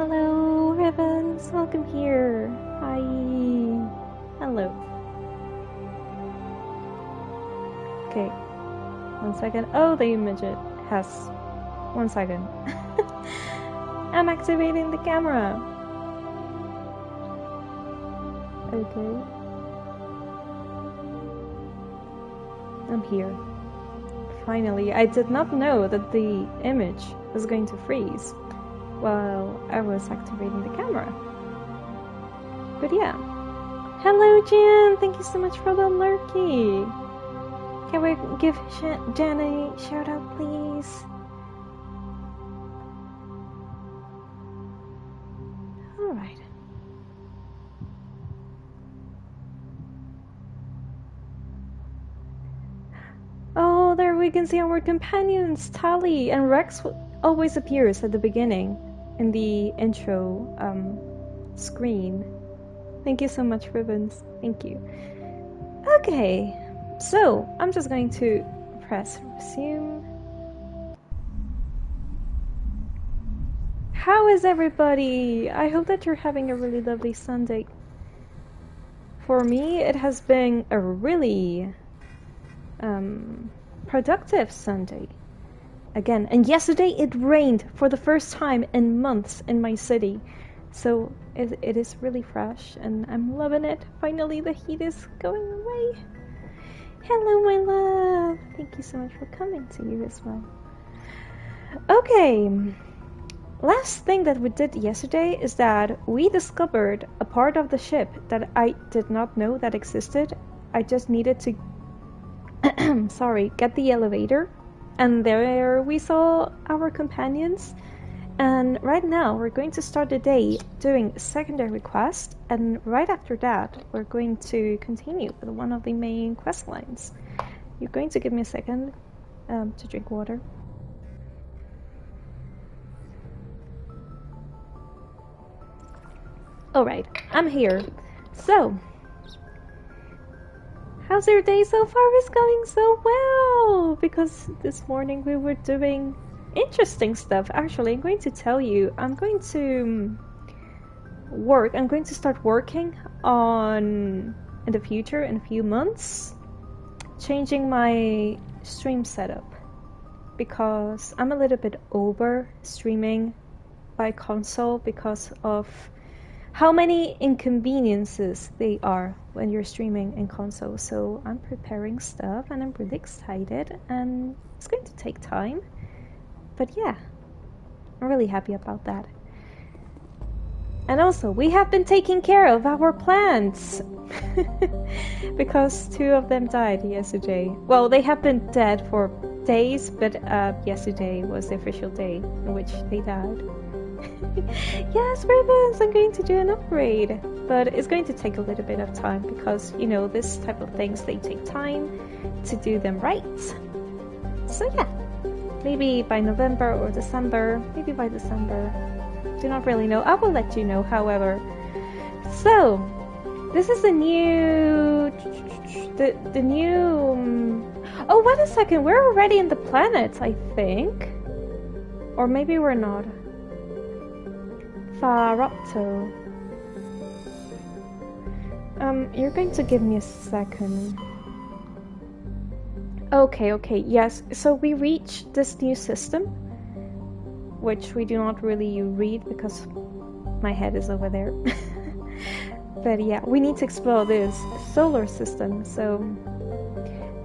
Hello, Ribbons. Welcome here. Hi. Hello. Okay. 1 second. Oh, the image has 1 second. I'm activating the camera. Okay. I'm here. Finally, I did not know that the image was going to freeze while I was activating the camera. But yeah. Hello, Jan! Thank you so much for the lurky! Can we give Jan a shout out, please? Alright. Oh, there we can see our companions, Tali and Rex always appears at the beginning in the intro screen. Thank you so much, Ribbons. Thank you. Okay, so I'm just going to press resume. How is everybody? I hope that you're having a really lovely Sunday. For me, it has been a really productive Sunday again, and yesterday it rained for the first time in months in my city, so it is really fresh and I'm loving it. Finally the heat is going away. Hello, my love. Thank you so much for coming, to you as well. Okay, last thing that we did yesterday is that we discovered a part of the ship that I did not know that existed. I just needed to sorry, get the elevator, and there we saw our companions, and right now we're going to start the day doing a secondary quest, and right after that we're going to continue with one of the main quest lines. You're going to give me a second to drink water. Alright, I'm here. So how's your day so far? It's going so well, because this morning we were doing interesting stuff. Actually, I'm going to tell you, I'm going to start working on, in the future, in a few months, changing my stream setup, because I'm a little bit over streaming by console because of how many inconveniences they are when you're streaming in console. So I'm preparing stuff and I'm really excited, and it's going to take time, but yeah, I'm really happy about that. And also, we have been taking care of our plants because 2 of them died yesterday. Well, they have been dead for days, but yesterday was the official day in which they died. Yes, Ribbons, I'm going to do an upgrade, but it's going to take a little bit of time because, you know, this type of things, they take time to do them right. So yeah, maybe by November or December, maybe by December, do not really know. I will let you know, however. So this is the new oh, wait a second, we're already in the planets, I think, or maybe we're not. Tharapto. You're going to give me a second. Okay, yes. So we reached this new system, which we do not really read because my head is over there. But yeah, we need to explore this solar system. So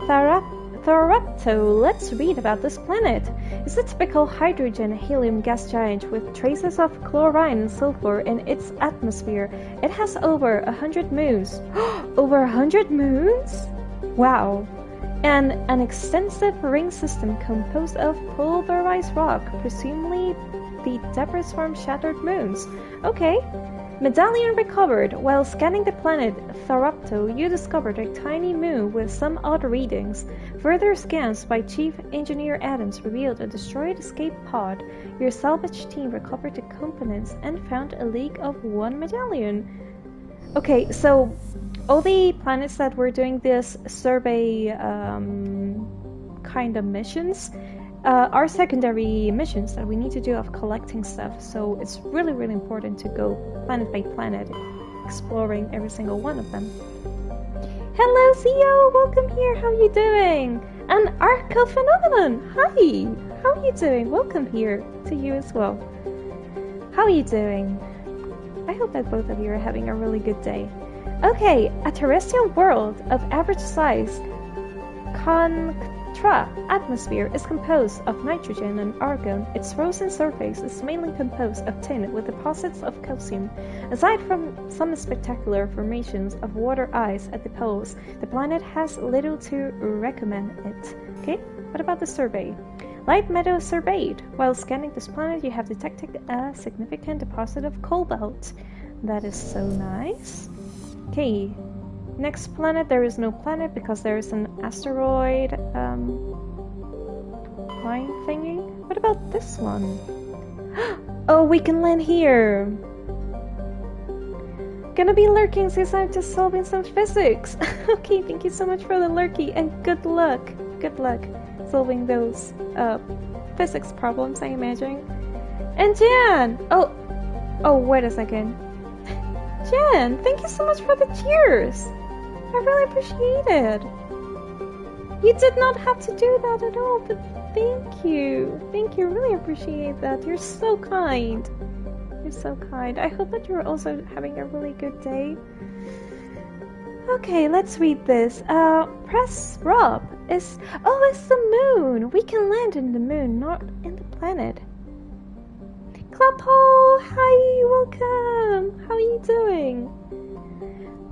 Tharapto, let's read about this planet. It's a typical hydrogen helium gas giant with traces of chlorine and sulfur in its atmosphere. It has over 100 moons. Over 100 moons? Wow. And an extensive ring system composed of pulverized rock, presumably the debris from shattered moons. Okay. Medallion recovered. While scanning the planet Tharapto, you discovered a tiny moon with some odd readings. Further scans by Chief Engineer Adams revealed a destroyed escape pod. Your salvage team recovered the components and found a leak of 1 medallion. Okay, so all the planets that we're doing this survey kind of missions, are secondary missions that we need to do of collecting stuff. So it's really, really important to go planet by planet, exploring every single one of them. Hello, CEO! Welcome here! How are you doing? And Arco Phenomenon! Hi! How are you doing? Welcome here to you as well. How are you doing? I hope that both of you are having a really good day. Okay, a terrestrial world of average size Contra atmosphere is composed of nitrogen and argon. Its frozen surface is mainly composed of tin with deposits of calcium. Aside from some spectacular formations of water ice at the poles, the planet has little to recommend it. Okay, what about the survey? Light metal surveyed. While scanning this planet, you have detected a significant deposit of cobalt. That is so nice. Okay. Next planet, there is no planet because there is an asteroid line thingy. What about this one? Oh, we can land here. Gonna be lurking since I'm just solving some physics. Okay, thank you so much for the lurky and good luck. Good luck solving those physics problems, I imagine. And Jan! Oh, wait a second. Jan, thank you so much for the cheers. I really appreciate it. You did not have to do that at all, but thank you. Thank you, really appreciate that. You're so kind. You're so kind. I hope that you're also having a really good day. Okay, let's read this. Press Rob is... Oh, it's the moon. We can land in the moon, not in the planet. Clapo, hi, welcome. How are you doing?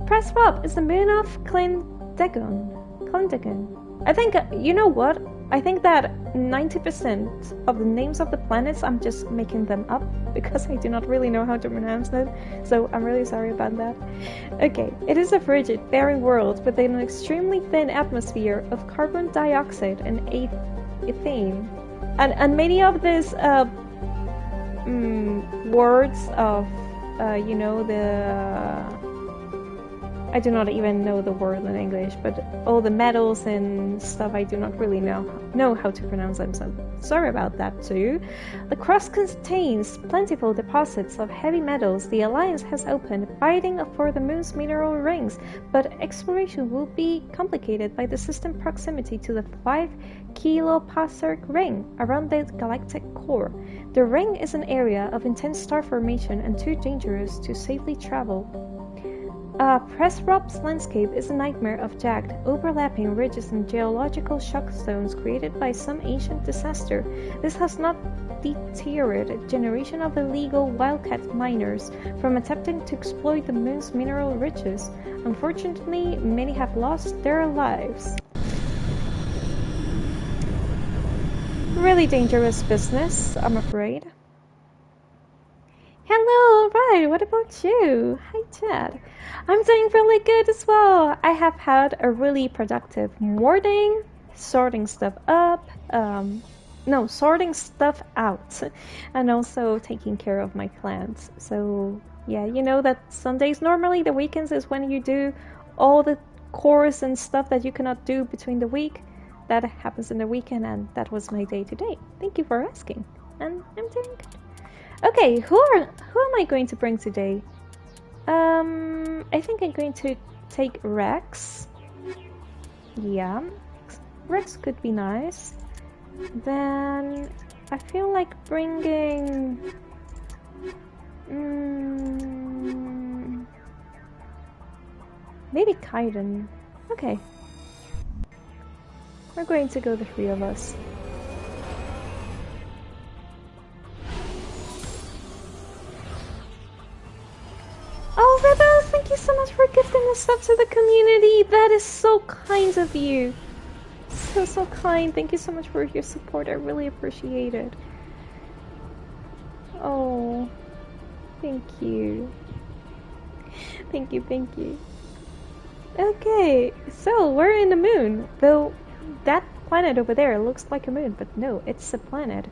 Press Rob is the moon of Clendegon. I think, you know what? I think that 90% of the names of the planets, I'm just making them up because I do not really know how to pronounce them. So I'm really sorry about that. Okay, it is a frigid, barren world with an extremely thin atmosphere of carbon dioxide and ethane. And many of these words of, you know, I do not even know the word in English, but all the metals and stuff I do not really know how to pronounce them, so sorry about that too. The crust contains plentiful deposits of heavy metals. The Alliance has opened fighting for the moon's mineral rings, but exploration will be complicated by the system proximity to the 5 kiloparsec ring around the galactic core. The ring is an area of intense star formation and too dangerous to safely travel. Press Rob's landscape is a nightmare of jagged, overlapping ridges and geological shock zones created by some ancient disaster. This has not deterred a generation of illegal wildcat miners from attempting to exploit the moon's mineral riches. Unfortunately, many have lost their lives. Really dangerous business, I'm afraid. Hello, right, what about you? Hi, Chad. I'm doing really good as well. I have had a really productive morning, sorting stuff up, sorting stuff out, and also taking care of my plants. So, yeah, you know that Sundays, normally the weekends is when you do all the chores and stuff that you cannot do between the week. That happens in the weekend, and that was my day today. Thank you for asking, and I'm doing good. Okay, who am I going to bring today? I think I'm going to take Rex. Yeah, Rex could be nice. Then I feel like bringing maybe Kaiden. Okay, we're going to go the 3 of us. Oh, Rebels, thank you so much for gifting us up to the community. That is so kind of you. So kind. Thank you so much for your support. I really appreciate it. Oh, thank you. Thank you. Okay, so we're in the moon. Though that planet over there looks like a moon, but no, it's a planet.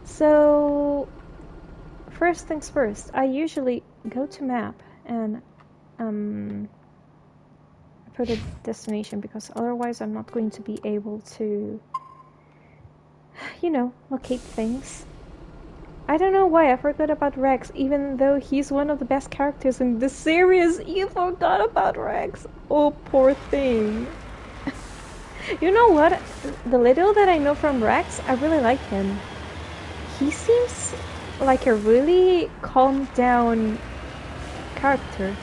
So, first things first, I usually go to map and put a destination because otherwise I'm not going to be able to you know, locate things. I don't know why I forgot about Rex, even though he's one of the best characters in the series. You forgot about Rex. Oh, poor thing. You know what? The little that I know from Rex, I really like him. He seems like a really calmed down character.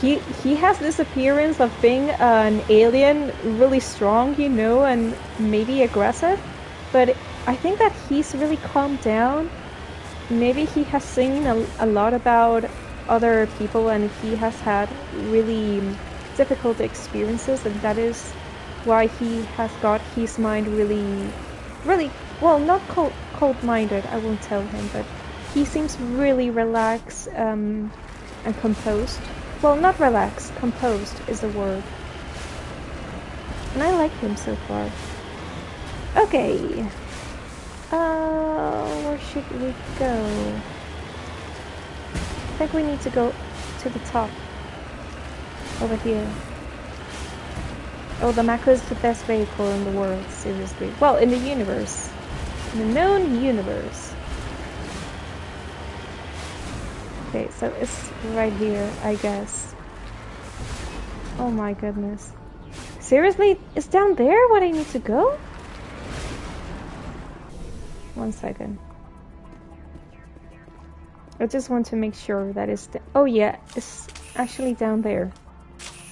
He has this appearance of being an alien, really strong, you know, and maybe aggressive. But I think that he's really calmed down. Maybe he has seen a lot about other people and he has had really difficult experiences, and that is why he has got his mind really, well, not cold-minded, I won't tell him, but he seems really relaxed and composed. Well, not relaxed, composed is the word. And I like him so far. Okay. Where should we go? I think we need to go to the top. Over here. Oh, the Mako is the best vehicle in the world, seriously. Well, in the universe. In the known universe. Okay, so it's right here, I guess. Oh my goodness. Seriously? It's down there what I need to go? 1 second. I just want to make sure that it's... Oh yeah, it's actually down there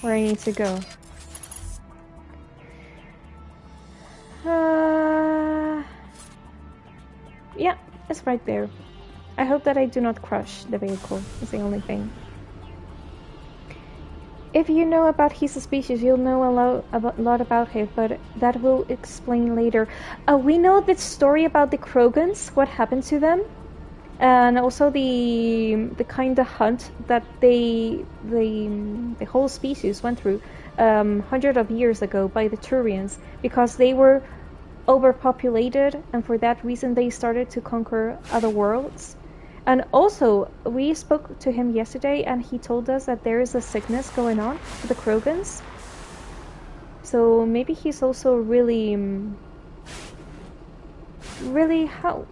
where I need to go. Yeah, it's right there. I hope that I do not crush the vehicle, is the only thing. If you know about his species, you'll know a lot about him, but that will explain later. We know the story about the Krogans, what happened to them, and also the kind of hunt that the whole species went through hundreds of years ago by the Turians, because they were overpopulated, and for that reason they started to conquer other worlds. And also, we spoke to him yesterday, and he told us that there is a sickness going on with the Krogans. So maybe he's also really how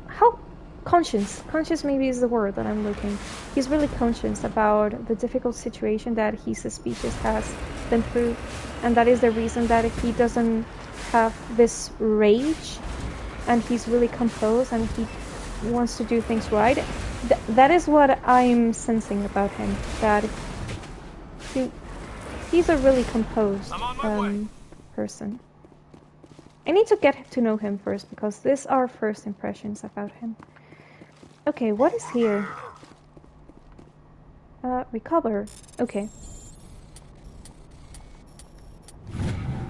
conscious maybe is the word that I'm looking. He's really conscious about the difficult situation that his species has been through, and that is the reason that he doesn't have this rage, and he's really composed, and he wants to do things right. That is what I'm sensing about him, that he's a really composed person. I need to get to know him first, because these are first impressions about him. Okay, what is here? Recover. Okay.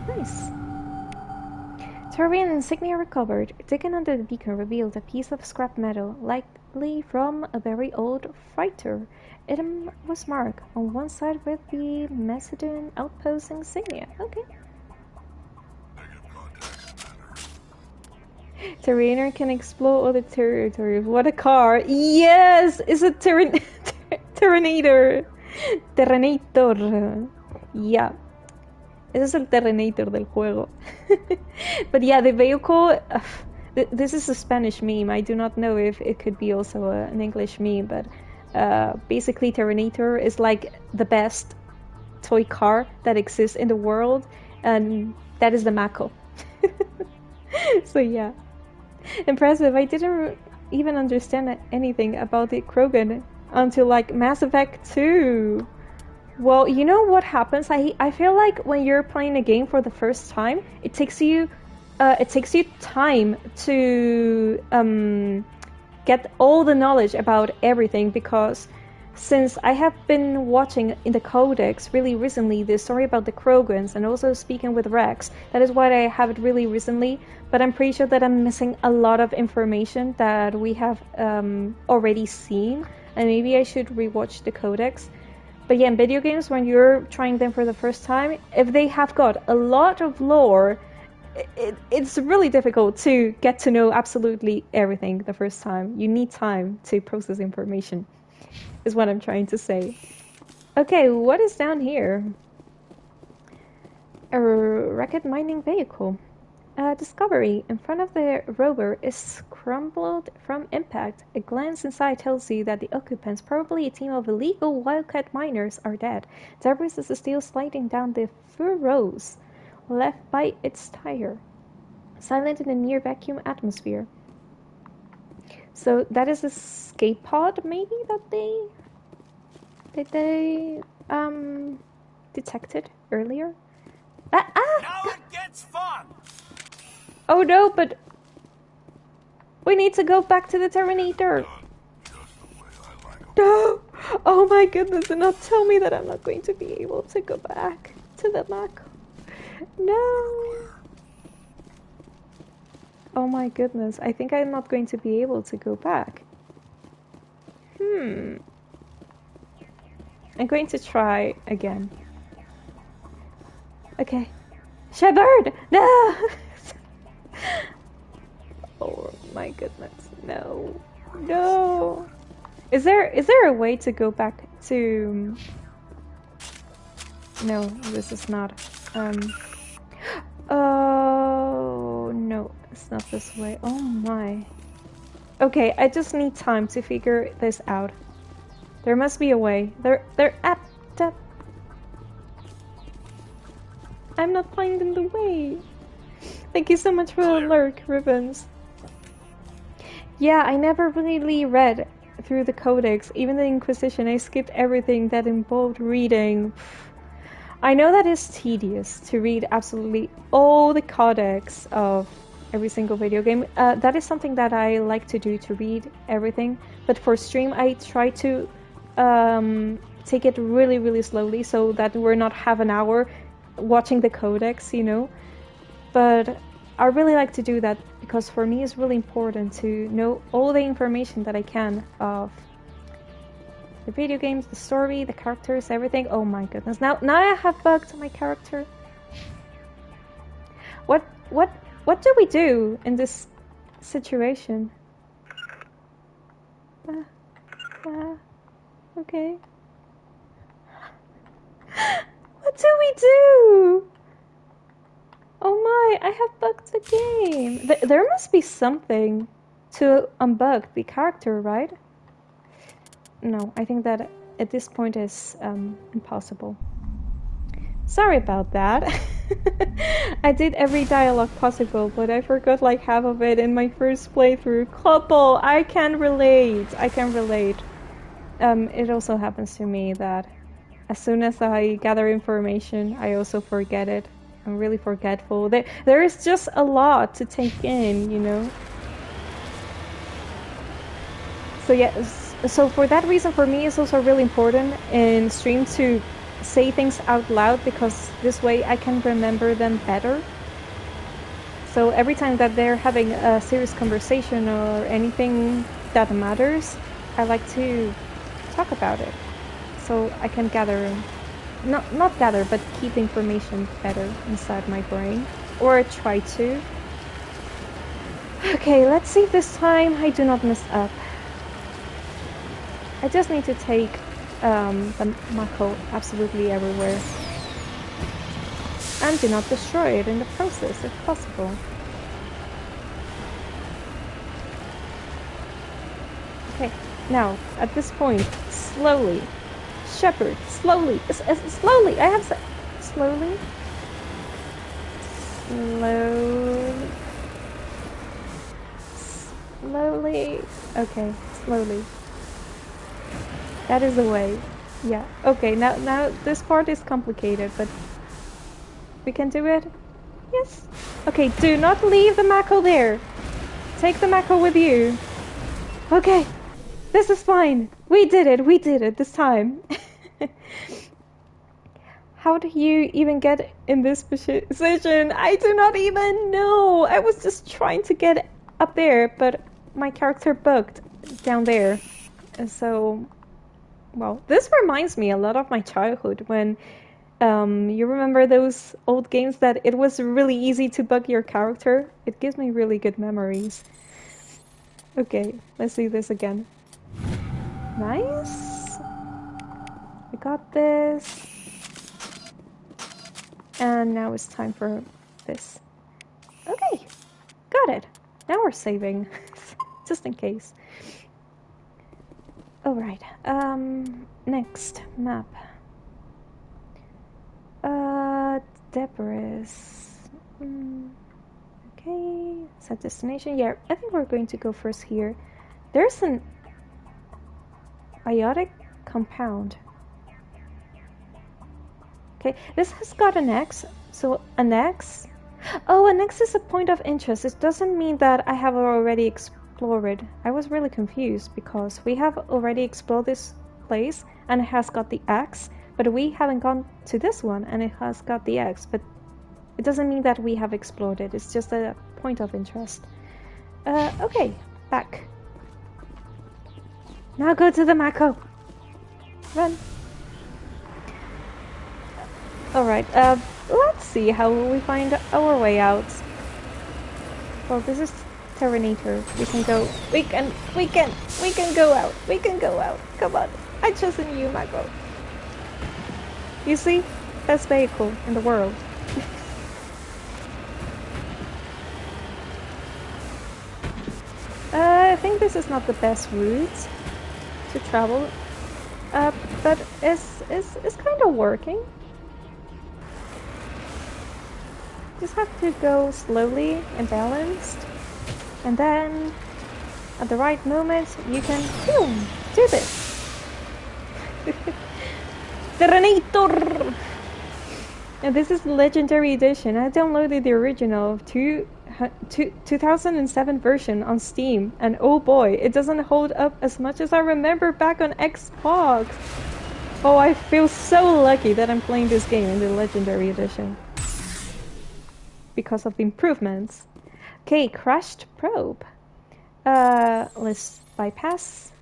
Nice. Turian insignia recovered. Digging under the beacon revealed a piece of scrap metal, likely from a very old fighter. It was marked on one side with the Macedon outpost insignia. Okay. Turianer can explore other territories. What a car! Yes! It's a Terrenator! Terrenator! Yeah. Ese es el Terrenator del juego. But yeah, the vehicle... this is a Spanish meme. I do not know if it could be also an English meme, but basically Terrenator is like the best toy car that exists in the world, and that is the Mako. So yeah. Impressive. I didn't even understand anything about the Krogan until like Mass Effect 2. Well, you know what happens? I feel like when you're playing a game for the first time, it takes you time to get all the knowledge about everything, because since I have been watching in the Codex really recently the story about the Krogans and also speaking with Rex, that is why I have it really recently, but I'm pretty sure that I'm missing a lot of information that we have already seen, and maybe I should rewatch the Codex. But yeah, in video games, when you're trying them for the first time, if they have got a lot of lore, it's really difficult to get to know absolutely everything the first time. You need time to process information, is what I'm trying to say. Okay, what is down here? A rocket mining vehicle. Discovery. In front of the rover is crumbled from impact. A glance inside tells you that the occupants, probably a team of illegal wildcat miners, are dead. Debris is still sliding down the furrows left by its tire, silent in the near vacuum atmosphere. So that is a escape pod, maybe, that they detected earlier. Now it gets fun. Oh no, but we need to go back to the Terminator. No! Oh my goodness, do not tell me that I'm not going to be able to go back to the Mac. No! Oh my goodness, I think I'm not going to be able to go back. I'm going to try again. Okay. Shepard! No! Oh my goodness, no. No! Is there a way to go back to... No, this is not. Oh, no, it's not this way. Oh my. Okay, I just need time to figure this out. There must be a way. They're at the... I'm not finding the way. Thank you so much for the lurk, Ribbons. Yeah, I never really read through the codex, even the Inquisition. I skipped everything that involved reading. I know that it's tedious to read absolutely all the codex of every single video game. That is something that I like to do, to read everything. But for stream, I try to take it really slowly so that we're not half an hour watching the codex, you know. But I really like to do that because for me it's really important to know all the information that I can of the video games, the story, the characters, everything. Oh my goodness. Now I have bugged my character. What do we do in this situation? Okay. What do we do? Oh my, I have bugged the game. There must be something to unbug the character, right? No, I think that at this point is impossible. Sorry about that. I did every dialogue possible, but I forgot like half of it in my first playthrough. Couple, I can relate. I can relate. It also happens to me that as soon as I gather information, I also forget it. I'm really forgetful. There is just a lot to take in, you know. So yeah, so for that reason, for me, it's also really important in stream to say things out loud, because this way I can remember them better. So every time that they're having a serious conversation or anything that matters, I like to talk about it, so I can gather. Not gather, but keep information better inside my brain. Or try to. Okay, let's see if this time I do not mess up. I just need to take the Mako absolutely everywhere. And do not destroy it in the process, if possible. Okay, now, at this point, slowly. Shepard, slowly, slowly, I have slowly, slowly, okay, slowly, that is the way, yeah, okay, now this part is complicated, but we can do it, yes, okay, do not leave the Mako there, take the Mako with you, okay, this is fine, we did it this time. How do you even get in this position? I do not even know. I was just trying to get up there, but my character bugged down there. And so, well, this reminds me a lot of my childhood when you remember those old games that it was really easy to bug your character? It gives me really good memories. Okay, let's do this again. Nice. We got this. And now it's time for this. Okay. got it. Now we're saving. Just in case. Alright, next map. Debris. Okay, set destination. Yeah, I think we're going to go first here. There's an biotic compound. Okay, this has got an X, so an X. Oh, an X is a point of interest. It doesn't mean that I have already explored. I was really confused because we have already explored this place and it has got the X, but we haven't gone to this one and it has got the X, but it doesn't mean that we have explored it. It's just a point of interest. Okay, back. Now go to the Mako. Run. Alright, let's see how we find our way out. Well, this is Terminator. We can go. We can go out. We can go out. Come on. I chosen you, Mako. You see? Best vehicle in the world. I think this is not the best route to travel, but it's kind of working. Just have to go slowly and balanced, and then at the right moment you can boom, do this. Terminator! And this is Legendary Edition. I downloaded the original 2007 version on Steam, and oh boy, it doesn't hold up as much as I remember back on Xbox. Oh, I feel so lucky that I'm playing this game in the Legendary Edition because of the improvements. Okay, crashed probe. Let's bypass.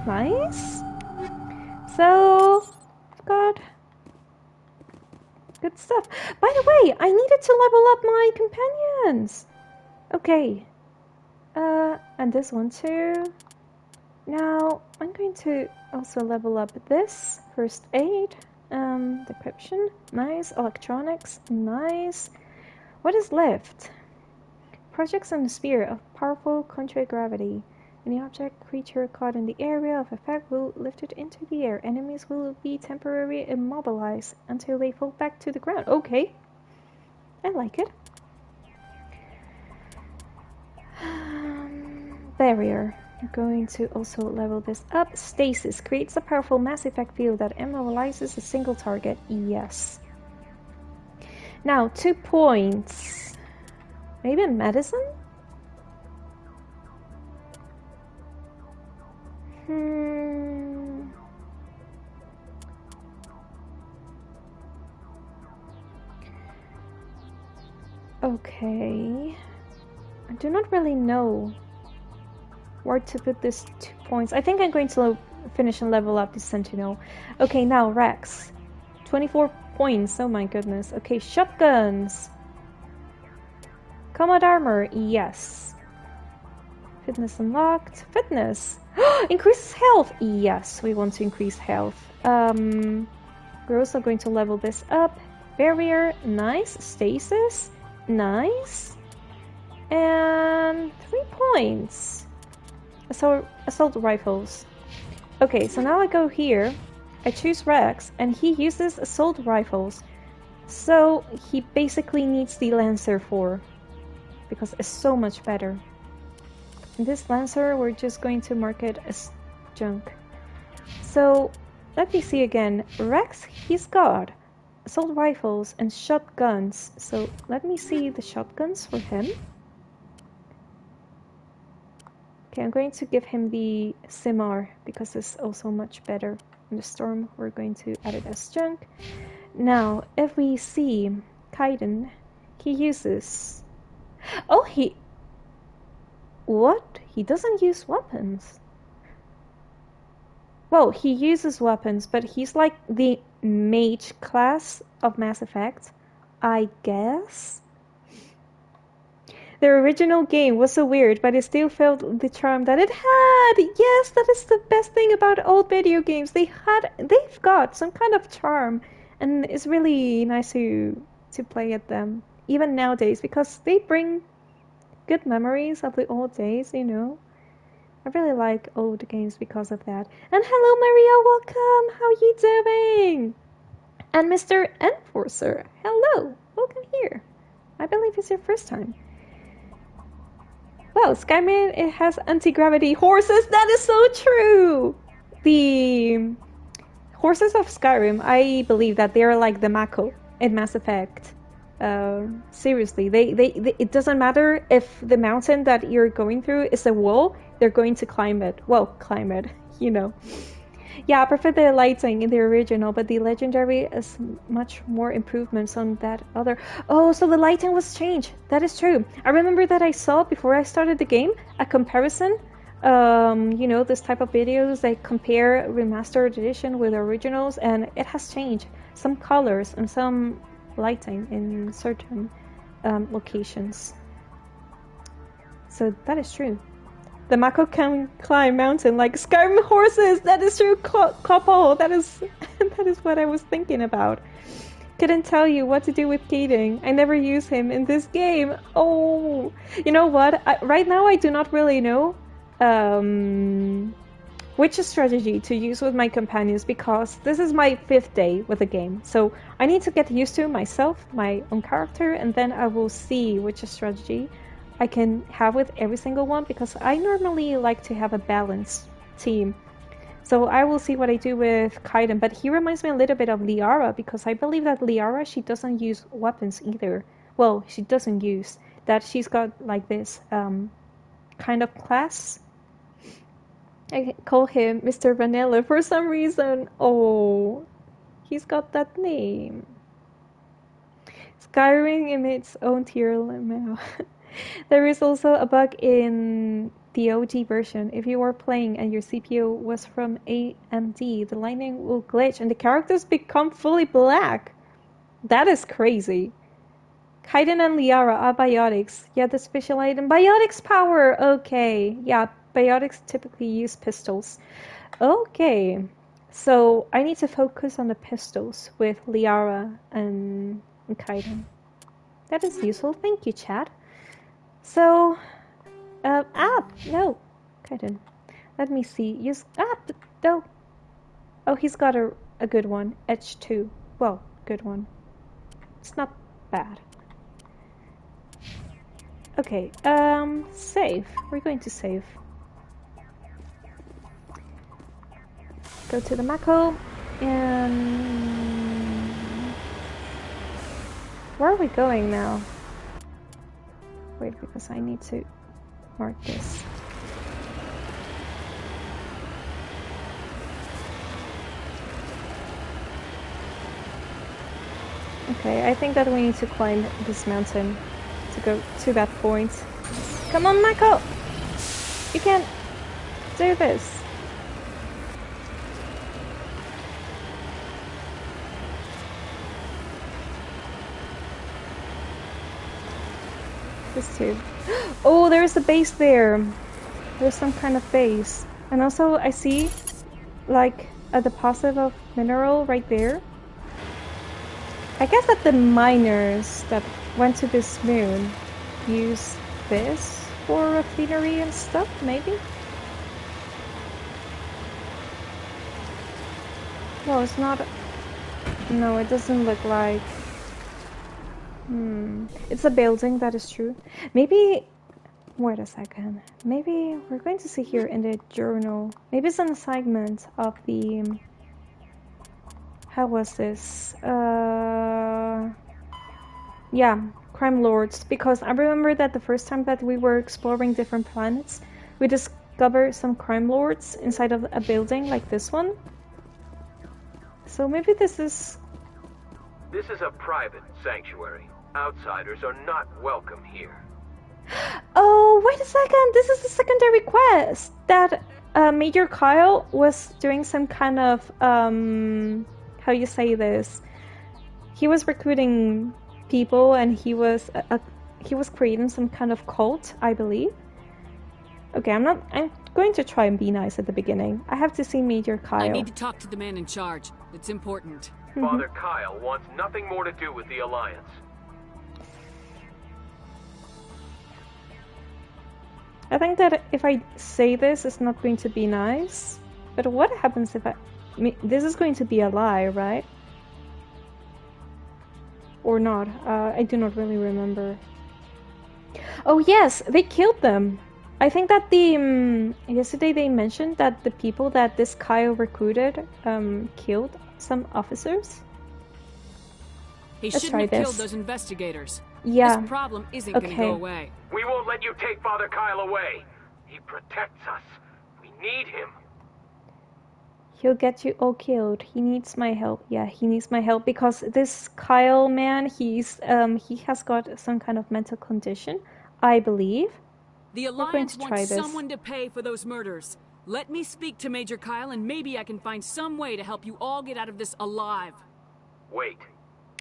Nice. So, I've got good stuff. By the way, I needed to level up my companions. Okay. And this one too. Now, I'm going to also level up this. First aid. Decryption. Nice. Electronics. Nice. What is left? Projects on the sphere of powerful contra-gravity. Any object, creature caught in the area of effect will lift it into the air. Enemies will be temporarily immobilized until they fall back to the ground. Okay. I like it. Barrier. I'm going to also level this up. Stasis. Creates a powerful Mass Effect field that immobilizes a single target. Yes. Now, 2 points. Maybe medicine? Okay. I do not really know where to put this 2 points. I think I'm going to finish and level up the Sentinel. Okay, now Rex. 24 points. Oh my goodness. Okay, shotguns. Combat armor. Yes. Fitness unlocked. Fitness. Increases health. Yes, we want to increase health. We're also going to level this up. Barrier. Nice. Stasis. Nice. And 3 points. Assault rifles. Okay, so now I go here. I choose Rex, and he uses assault rifles. So he basically needs the Lancer 4. Because it's so much better. And this Lancer, we're just going to mark it as junk. So, let me see again. Rex, he's got assault rifles and shotguns. So, let me see the shotguns for him. Okay, I'm going to give him the Simar because it's also much better. In the Storm, we're going to add it as junk. Now, if we see Kaiden, he uses... Oh, he... What? He doesn't use weapons. Well, he uses weapons, but he's like the mage class of Mass Effect, I guess. The original game was so weird, but it still felt the charm that it had. Yes, that is the best thing about old video games. They've got some kind of charm, and it's really nice to play at them. even nowadays, because they bring good memories of the old days, you know. I really like old games because of that. And hello, Maria, welcome! How are you doing? And Mr. Enforcer, hello! Welcome here. I believe it's your first time. Well, Skyrim, it has anti-gravity horses. That is so true! The horses of Skyrim, I believe that they're like the Mako in Mass Effect. Seriously, they it doesn't matter if the mountain that you're going through is a wall, they're going to climb it. Well, climb it, you know. Yeah, I prefer the lighting in the original, but the legendary is much more improvements on that other. Oh, so the lighting was changed. That is true. I remember that I saw before I started the game a comparison. You know, this type of videos, they compare remastered edition with originals, and it has changed. Some colors and some lighting in certain locations. So that is true. The Mako can climb mountain like Skyrim horses. That is true, couple. That is what I was thinking about. Couldn't tell you what to do with Kaden. I never use him in this game. Oh, you know what? Right now I do not really know which strategy to use with my companions, because this is my 5th day with the game. So I need to get used to myself, my own character, and then I will see which strategy I can have with every single one, because I normally like to have a balanced team. So I will see what I do with Kaiden, but he reminds me a little bit of Liara, because I believe that Liara, she doesn't use weapons either. Well, she doesn't use that. She's got like this kind of class. I call him Mr. Vanilla for some reason. Oh, he's got that name. Skyrim in its own tier now. There is also a bug in the OG version. If you are playing and your CPU was from AMD, the lighting will glitch and the characters become fully black. That is crazy. Kaiden and Liara are biotics. Yeah, the special item. Biotics power! Okay. Yeah, biotics typically use pistols. Okay. So I need to focus on the pistols with Liara and Kaiden. That is useful. Thank you, chat. So, no, Kaiden. Let me see. Use, no. Oh, he's got a good one. Edge 2. Well, good one. It's not bad. Okay, save. We're going to save. Go to the Mako, and where are we going now? Wait, because I need to mark this. Okay, I think that we need to climb this mountain to go to that point. Come on, Mako! You can do this. This too. Oh, there's a base there. There's some kind of base. And also I see like a deposit of mineral right there. I guess that the miners that went to this moon use this for refinery and stuff, maybe? No, it's not. No, it doesn't look like. It's a building, that is true. Maybe. Wait a second. Maybe we're going to see here in the journal. Maybe it's an assignment of the. How was this? Yeah, crime lords. Because I remember that the first time that we were exploring different planets, we discovered some crime lords inside of a building like this one. So maybe this is. This is a private sanctuary. Outsiders are not welcome here. Oh, wait a second! This is the secondary quest! That Major Kyle was doing some kind of, how you say this? He was recruiting people and he was creating some kind of cult, I believe. Okay, I'm going to try and be nice at the beginning. I have to see Major Kyle. I need to talk to the man in charge. It's important. Father Kyle wants nothing more to do with the Alliance. I think that if I say this, it's not going to be nice. But what happens if I mean, this is going to be a lie, right? Or not? I do not really remember. Oh yes, they killed them. I think that the yesterday they mentioned that the people that this Kyle recruited killed some officers. He Let's shouldn't try have this. killed those investigators. Yeah. This problem isn't gonna Okay. go away. We won't let you take Father Kyle away. He protects us. We need him. He'll get you all killed. He needs my help. Yeah, he needs my help because this Kyle man, he has got some kind of mental condition, I believe. The We're going Alliance to try wants this. someone to pay for those murders. Let me speak to Major Kyle and maybe I can find some way to help you all get out of this alive. Wait.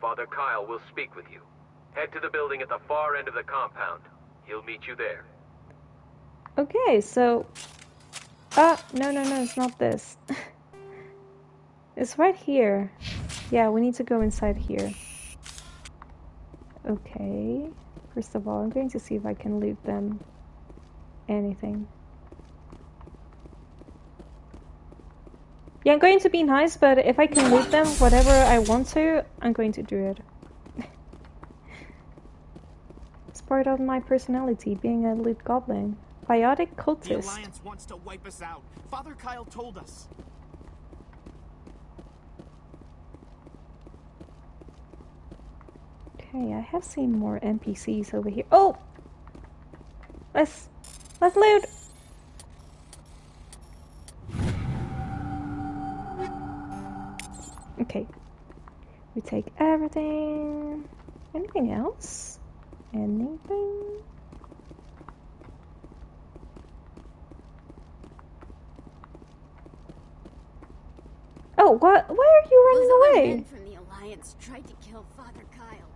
Father Kyle will speak with you. Head to the building at the far end of the compound. He'll meet you there. Okay, so no, it's not this. It's right here. Yeah, we need to go inside here. Okay. First of all, I'm going to see if I can loot them. Anything. Yeah, I'm going to be nice, but if I can loot them, whatever I want to, I'm going to do it. It's part of my personality, being a loot goblin. Biotic The cultist. Alliance wants to wipe us out. Father Kyle told us. Okay, I have seen more NPCs over here. Oh! Let's loot! Okay. We take everything. Anything else? Anything? Oh, what? Why are you running Those other away? men from the Alliance tried to kill Father Kyle.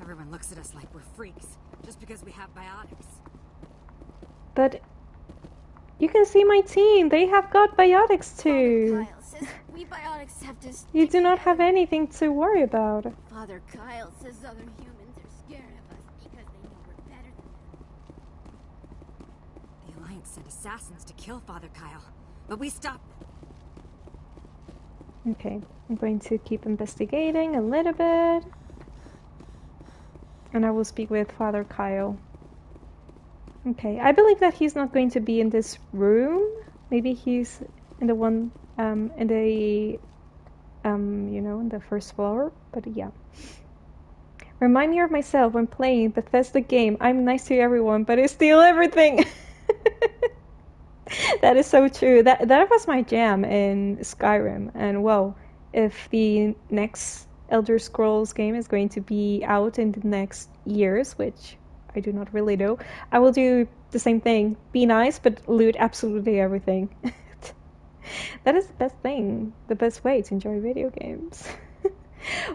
Everyone looks at us like we're freaks, just because we have biotics. But you can see my team. They have got biotics too. Father Kyle says we biotics have to stick You do not have together. anything to worry about. Father Kyle says other humans are scared of us because they know we're better than them. The Alliance sent assassins to kill Father Kyle, but we stopped them. Okay, I'm going to keep investigating a little bit. And I will speak with Father Kyle. Okay, I believe that he's not going to be in this room. Maybe he's in the one, in the, you know, in the first floor. But yeah. Remind me of myself when playing Bethesda game. I'm nice to everyone, but I steal everything. That is so true. That was my jam in Skyrim. And well, if the next Elder Scrolls game is going to be out in the next years, which I do not really know, I will do the same thing. Be nice, but loot absolutely everything. That is the best thing, the best way to enjoy video games.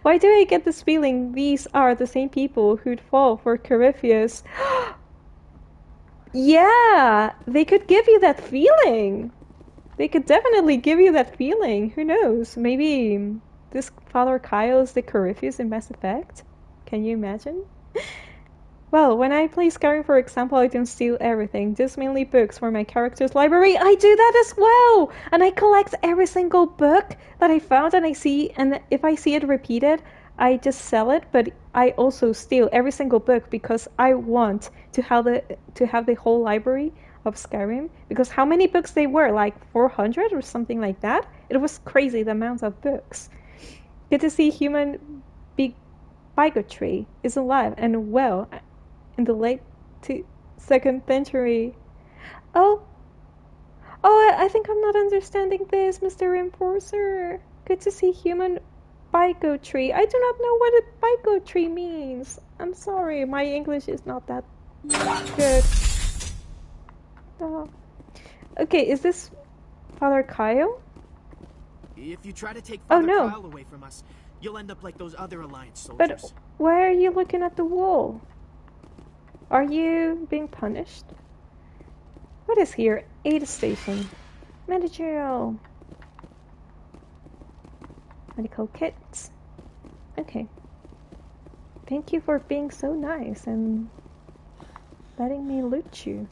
Why do I get this feeling these are the same people who'd fall for Corypheus? Yeah, they could give you that feeling. They could definitely give you that feeling. Who knows? Maybe this Father Kyle is the Corypheus in Mass Effect? Can you imagine? Well, when I play Skyrim, for example, I don't steal everything. Just mainly books for my character's library. I do that as well! And I collect every single book that I found and I see, and if I see it repeated, I just sell it, but I also steal every single book because I want to have the whole library of Skyrim. Because how many books they were? Like 400 or something like that? It was crazy, the amount of books. Good to see human bigotry is alive and well in the late 2nd century. Oh, I think I'm not understanding this, Mr. Enforcer. Good to see human bigotry. I do not know what a bigotry means. I'm sorry, my English is not that good. Okay, is this Father Kyle? If you try to take Oh, Father no. Kyle away from us, you'll end up like those other Alliance soldiers. But why are you looking at the wall? Are you being punished? What is here? Aid station. Managerial. Medical kits. Okay. Thank you for being so nice and letting me loot you.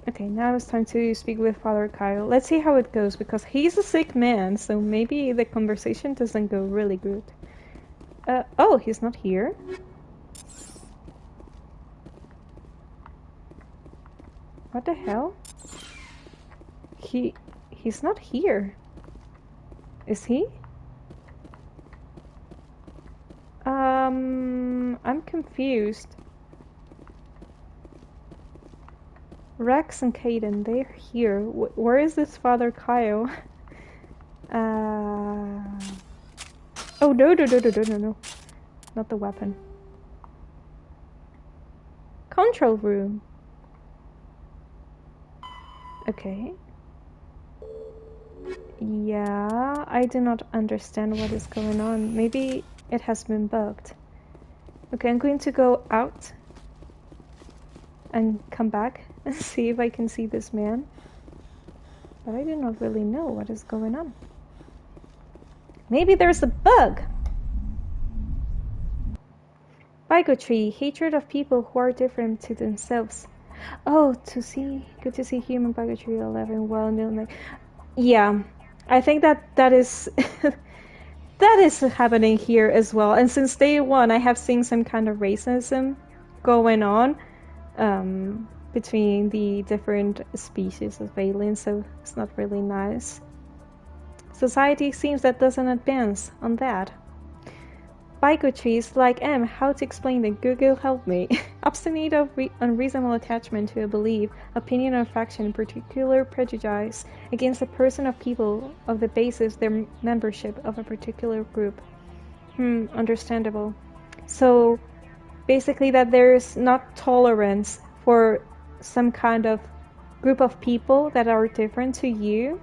Okay, now it's time to speak with Father Kyle. Let's see how it goes, because he's a sick man, so maybe the conversation doesn't go really good. Oh, he's not here? What the hell? He's not here. Is he? I'm confused. Rex and Caden, they're here. Where is this Father Kyle? Oh, no. Not the weapon. Control room. Okay. Yeah, I do not understand what is going on. Maybe it has been bugged. Okay, I'm going to go out and come back and see if I can see this man. But I do not really know what is going on. Maybe there's a bug! Bigotry, hatred of people who are different to themselves. Oh, good to see human bigotry alive well known. Yeah, I think that is that is happening here as well. And since day one, I have seen some kind of racism going on between the different species of aliens, so it's not really nice. Society seems that doesn't advance on that. Bigotry is like how to explain that? Google help me. Obstinate of unreasonable attachment to a belief, opinion or faction, particular prejudice against a person of people of the basis their membership of a particular group. Understandable. So basically that there's not tolerance for some kind of group of people that are different to you,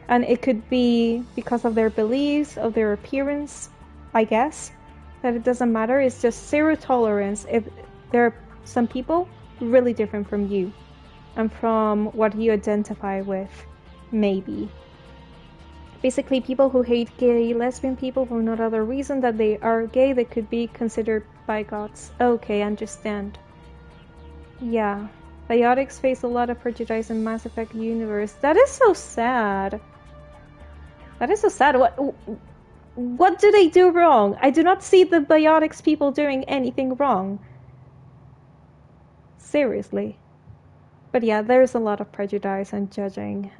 and it could be because of their beliefs, of their appearance, I guess. That it doesn't matter, it's just zero tolerance if there are some people really different from you and from what you identify with, maybe. Basically, people who hate gay, lesbian people for no other reason that they are gay, they could be considered bigots. Okay, understand. Yeah. Biotics face a lot of prejudice in Mass Effect universe. That is so sad. That is so sad. What do they do wrong? I do not see the Biotics people doing anything wrong. Seriously. But yeah, there's a lot of prejudice and judging.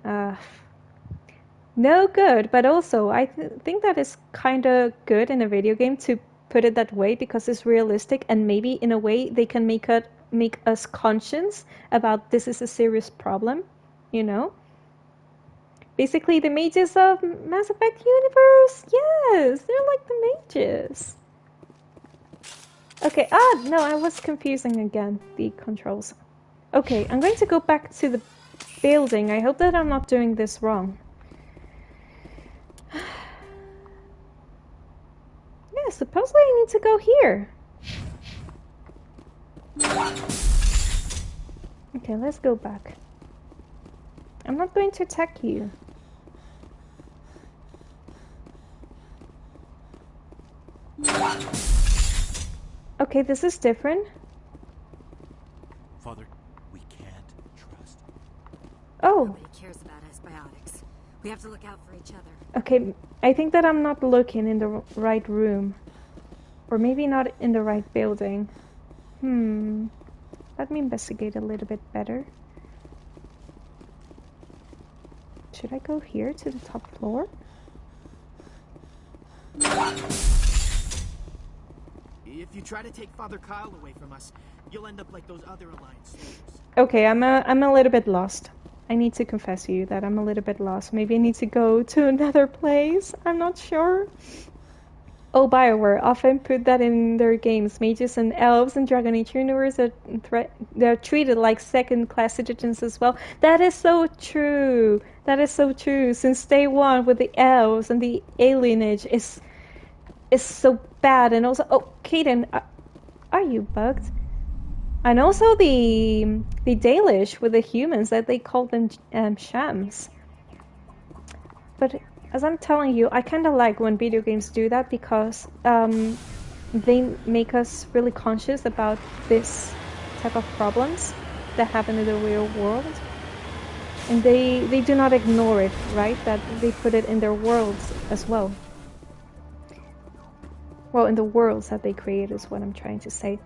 No good, but also I think that is kind of good in a video game to put it that way, because it's realistic, and maybe in a way they can make us conscious about this is a serious problem, you know? Basically, the mages of Mass Effect universe, yes, they're like the mages. Okay, no, I was confusing again the controls. Okay, I'm going to go back to the building. I hope that I'm not doing this wrong. Yeah, supposedly I need to go here. Okay, let's go back. I'm not going to attack you. Okay, this is different. Father, we can't trust. Oh. Nobody cares about us biotics. We have to look out for each other. Okay, I think that I'm not looking in the right room. Or maybe not in the right building. Let me investigate a little bit better. Should I go here to the top floor? If you try to take Father Kyle away from us, you'll end up like those other Alliance soldiers. Okay, I'm a little bit lost. I need to confess to you that I'm a little bit lost. Maybe I need to go to another place. I'm not sure. Oh, Bioware often put that in their games. Mages and elves in Dragon Age universe they're treated like second-class citizens as well. That is so true. That is so true. Since day one with the elves and the alienage is so bad. And also, oh, Caden, are you bugged? And also the Dalish with the humans, that they call them shams. But as I'm telling you, I kind of like when video games do that because they make us really conscious about this type of problems that happen in the real world. And they do not ignore it, right? That they put it in their worlds as well. Well, in the worlds that they create is what I'm trying to say.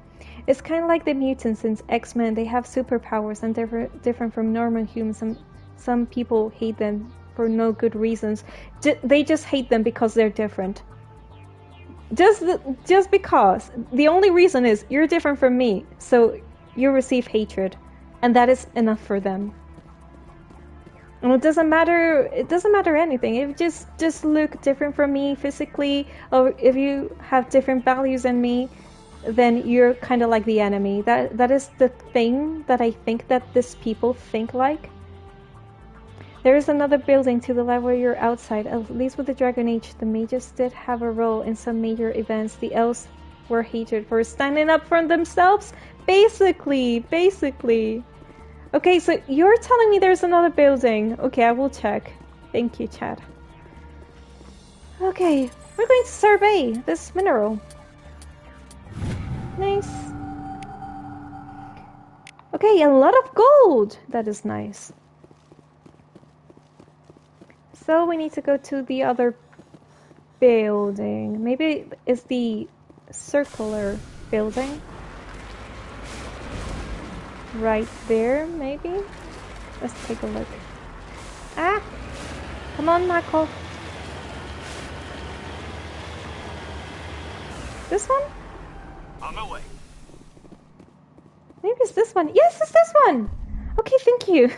It's kind of like the mutants in X-Men. They have superpowers and they're different from normal humans. And some people hate them for no good reasons. They just hate them because they're different. Just because. The only reason is you're different from me, so you receive hatred, and that is enough for them. And it doesn't matter anything. If you just look different from me physically, or if you have different values than me, then you're kind of like the enemy. That is the thing that I think that these people think like. There is another building to the left where you're outside. At least with the Dragon Age, the mages did have a role in some major events. The elves were hated for standing up for themselves. Basically. Okay, so you're telling me there's another building. Okay, I will check. Thank you, Chad. Okay, we're going to survey this mineral. Nice. Okay, a lot of gold. That is nice. So we need to go to the other building. Maybe it's the circular building. Right there, maybe? Let's take a look. Ah! Come on, Marco. This one? On my way. Maybe it's this one. Yes, it's this one! Okay, thank you.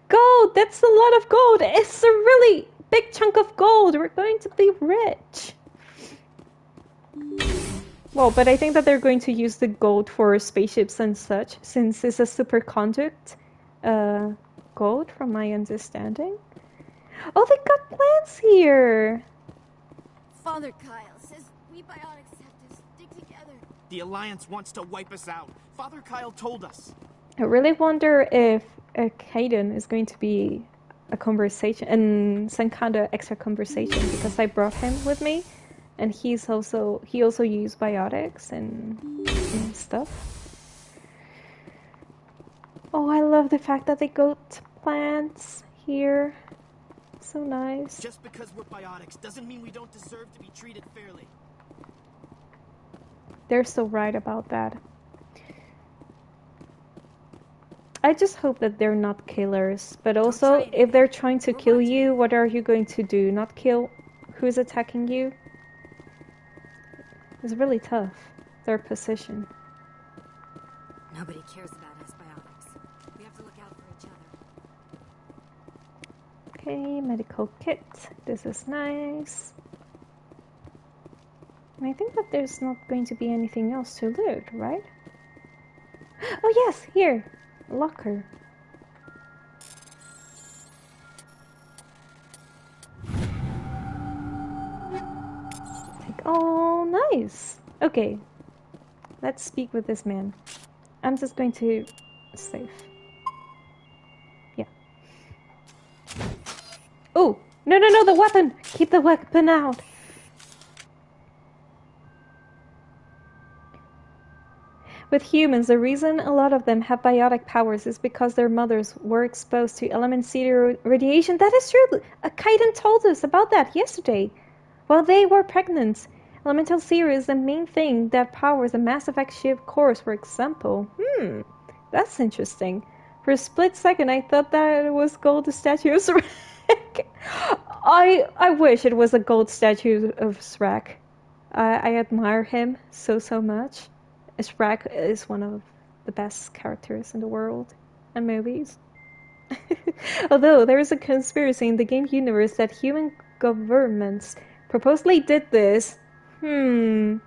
Gold! That's a lot of gold! It's a really big chunk of gold! We're going to be rich! Well, but I think that they're going to use the gold for spaceships and such, since it's a superconduct gold, from my understanding. Oh, they got plants here! Father Kyle says we biotics have to stick together. The Alliance wants to wipe us out. Father Kyle told us. I really wonder if Caden is going to be a conversation, and some kind of extra conversation, because I brought him with me. And he also used biotics and stuff. Oh, I love the fact that they got plants here. So nice. Just because we're biotics doesn't mean we don't deserve to be treated fairly. They're so right about that. I just hope that they're not killers. But also, if they're trying to kill you, what are you going to do? Not kill who's attacking you? It's really tough, their position. Nobody cares about us biotics. We have to look out for each other. Okay, medical kit. This is nice. And I think that there's not going to be anything else to loot, right? Oh yes, here! Locker. Oh, nice! Okay, let's speak with this man. I'm just going to save. Yeah. Oh! No, the weapon! Keep the weapon out! With humans, the reason a lot of them have biotic powers is because their mothers were exposed to element zero radiation. That is true! Kaiden told us about that yesterday. While they were pregnant, elemental zero is the main thing that powers the Mass Effect ship cores, for example. That's interesting. For a split second, I thought that it was gold statue of Shrek. I wish it was a gold statue of Shrek. I admire him so much. Shrek is one of the best characters in the world and movies. Although there is a conspiracy in the game universe that human governments purposely did this. Who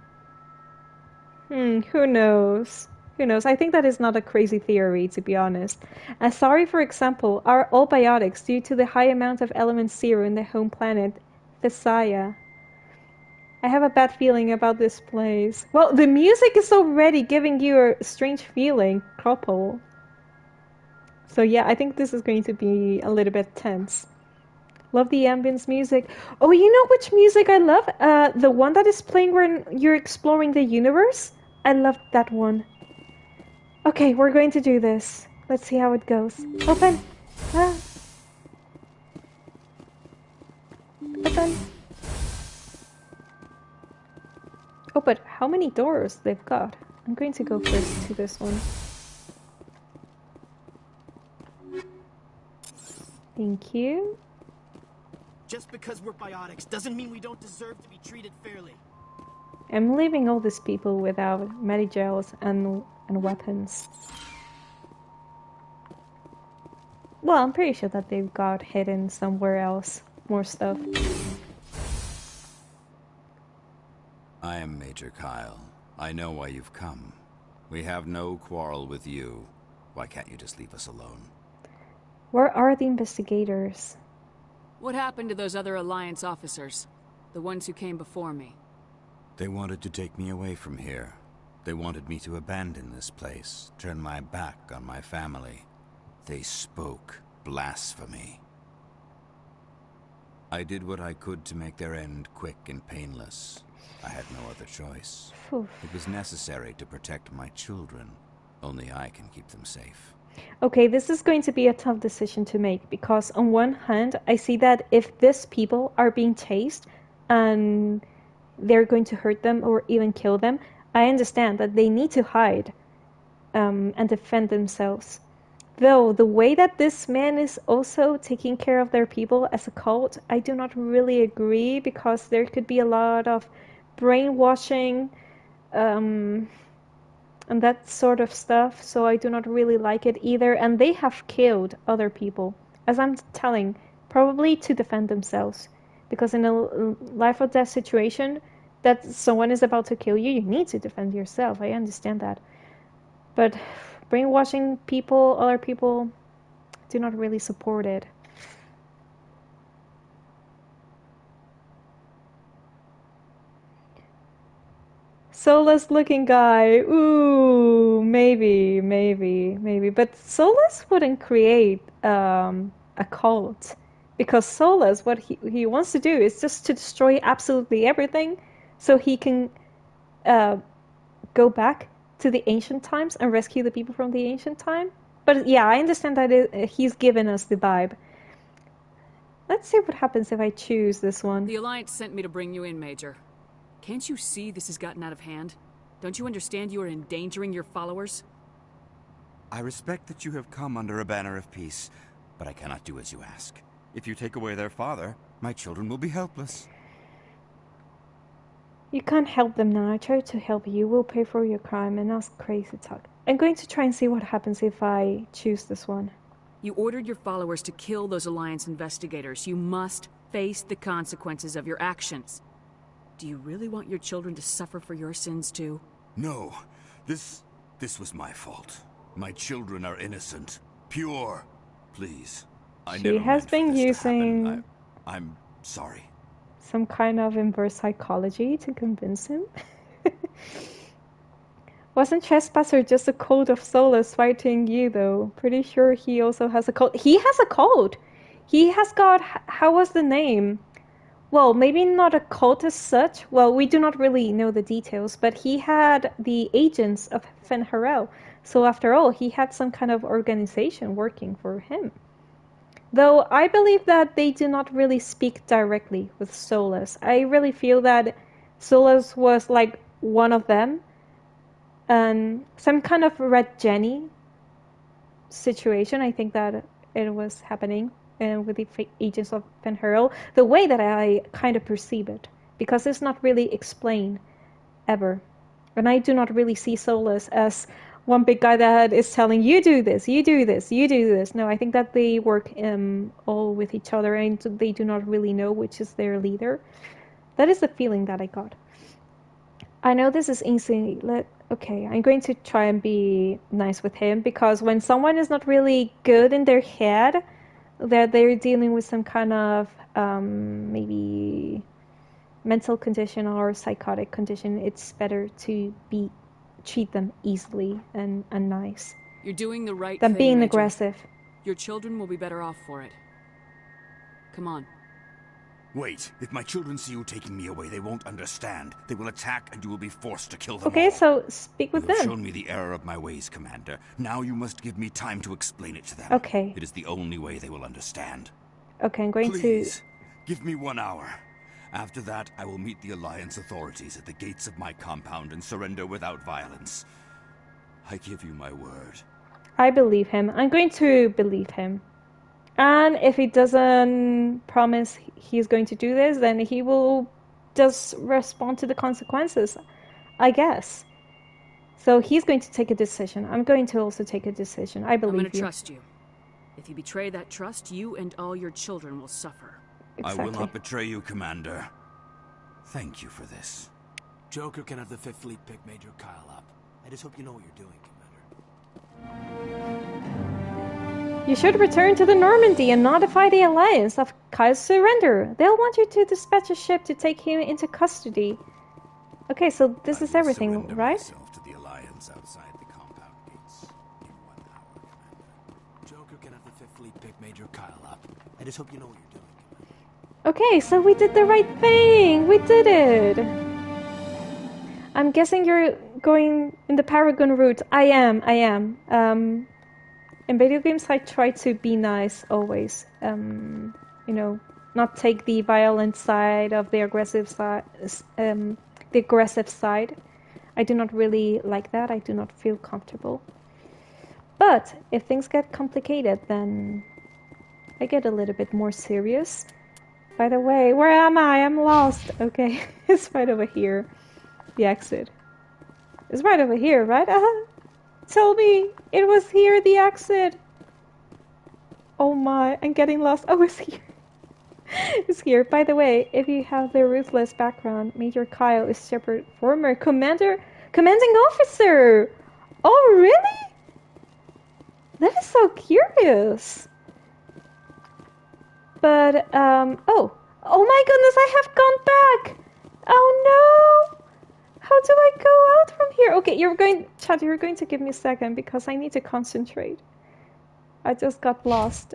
knows? Who knows? I think that is not a crazy theory, to be honest. Asari, for example, are all biotics due to the high amount of element zero in the home planet, Thessaia. I have a bad feeling about this place. Well, the music is already giving you a strange feeling, couple. So yeah, I think this is going to be a little bit tense. Love the ambience music. Oh, you know which music I love? The one that is playing when you're exploring the universe. I love that one. Okay, we're going to do this. Let's see how it goes. Open! Ah. Open! Oh, but how many doors they've got? I'm going to go first to this one. Thank you. Just because we're biotics doesn't mean we don't deserve to be treated fairly. I'm leaving all these people without medigels and weapons. Well, I'm pretty sure that they've got hidden somewhere else. More stuff. I am Major Kyle. I know why you've come. We have no quarrel with you. Why can't you just leave us alone? Where are the investigators? What happened to those other Alliance officers? The ones who came before me? They wanted to take me away from here. They wanted me to abandon this place, turn my back on my family. They spoke blasphemy. I did what I could to make their end quick and painless. I had no other choice. It was necessary to protect my children. Only I can keep them safe. Okay, this is going to be a tough decision to make, because on one hand, I see that if these people are being chased and they're going to hurt them or even kill them, I understand that they need to hide and defend themselves. Though the way that this man is also taking care of their people as a cult, I do not really agree, because there could be a lot of brainwashing and that sort of stuff, so I do not really like it either. And they have killed other people, as I'm telling, probably to defend themselves, because in a life or death situation that someone is about to kill you, you need to defend yourself. I understand that, but brainwashing people, other people, do not really support it. Soulless looking guy. Ooh, maybe. But Soulless wouldn't create a cult, because Soulless, what he wants to do is just to destroy absolutely everything, so he can go back to the ancient times and rescue the people from the ancient time. But yeah, I understand that he's given us the vibe. Let's see what happens if I choose this one. The Alliance sent me to bring you in, Major. Can't you see this has gotten out of hand? Don't you understand you are endangering your followers? I respect that you have come under a banner of peace, but I cannot do as you ask. If you take away their father, my children will be helpless. You can't help them now. I tried to help you. You will pay for your crime, and that's crazy talk. I'm going to try and see what happens if I choose this one. You ordered your followers to kill those Alliance investigators. You must face the consequences of your actions. Do you really want your children to suffer for your sins too? No. This was my fault. My children are innocent. Pure. Please. She has been using... I'm sorry. Some kind of inverse psychology to convince him. Wasn't Trespasser just a cult of Soulless fighting you, though? Pretty sure he also has a cult. He has a cult! He has got... How was the name? Well, maybe not a cult as such. Well, we do not really know the details, but he had the agents of Fen'Harel. So after all, he had some kind of organization working for him. Though I believe that they do not really speak directly with Soulless. I really feel that Soulless was like one of them. And some kind of Red Jenny situation, I think that it was happening. With the agents of Fen'Harel, the way that I kind of perceive it, because it's not really explained ever, and I do not really see Soulless as one big guy that is telling you do this, you do this, you do this. No, I think that they work all with each other, and they do not really know which is their leader. That is the feeling that I got. I know this is easy. Okay, I'm going to try and be nice with him, because when someone is not really good in their head, that they're dealing with some kind of maybe mental condition or psychotic condition, it's better to treat them easily and nice. You're doing the right than thing, being Major. aggressive. Your children will be better off for it. Come on, Wait, if my children see you taking me away, they won't understand. They will attack and you will be forced to kill them Okay, all. so speak with You have them. shown me the error of my ways, Commander. Now you must give me time to explain it to them. Okay. It is the only way they will understand. Okay, I'm going Please, give me 1 hour. After that, I will meet the Alliance authorities at the gates of my compound and surrender without violence. I give you my word. I believe him. I'm going to believe him. And if he doesn't promise he's going to do this, then he will just respond to the consequences, I guess. So he's going to take a decision. I'm going to also take a decision. I believe you. I'm going to trust you. If you betray that trust, you and all your children will suffer. Exactly. I will not betray you, Commander. Thank you for this. Joker can have the 5th Fleet pick Major Kyle up. I just hope you know what you're doing, Commander. You should return to the Normandy and notify the Alliance of Kyle's surrender. They'll want you to dispatch a ship to take him into custody. Okay, so this is everything, surrender right? myself to the Alliance outside the compound gates. In 1 hour, Commander. Joker can have the 5th Fleet pick Major Kyle up. I just hope you know what you're doing, Commander. Okay, so we did the right thing! We did it! I'm guessing you're going in the Paragon route. I am. In video games, I try to be nice always. You know, not take the violent side of the aggressive side. I do not really like that. I do not feel comfortable. But if things get complicated, then I get a little bit more serious. By the way, where am I? I'm lost. Okay, it's right over here. The exit. It's right over here, right? Tell me it was here, the exit. Oh my, I'm getting lost. Oh, it's here. It's here. By the way, if you have the ruthless background, Major Kyle is Shepard, former commanding officer. Oh, really? That is so curious. But, oh my goodness, I have gone back. Oh no. How do I go out from here? Okay, Chad, you're going to give me a second because I need to concentrate. I just got lost.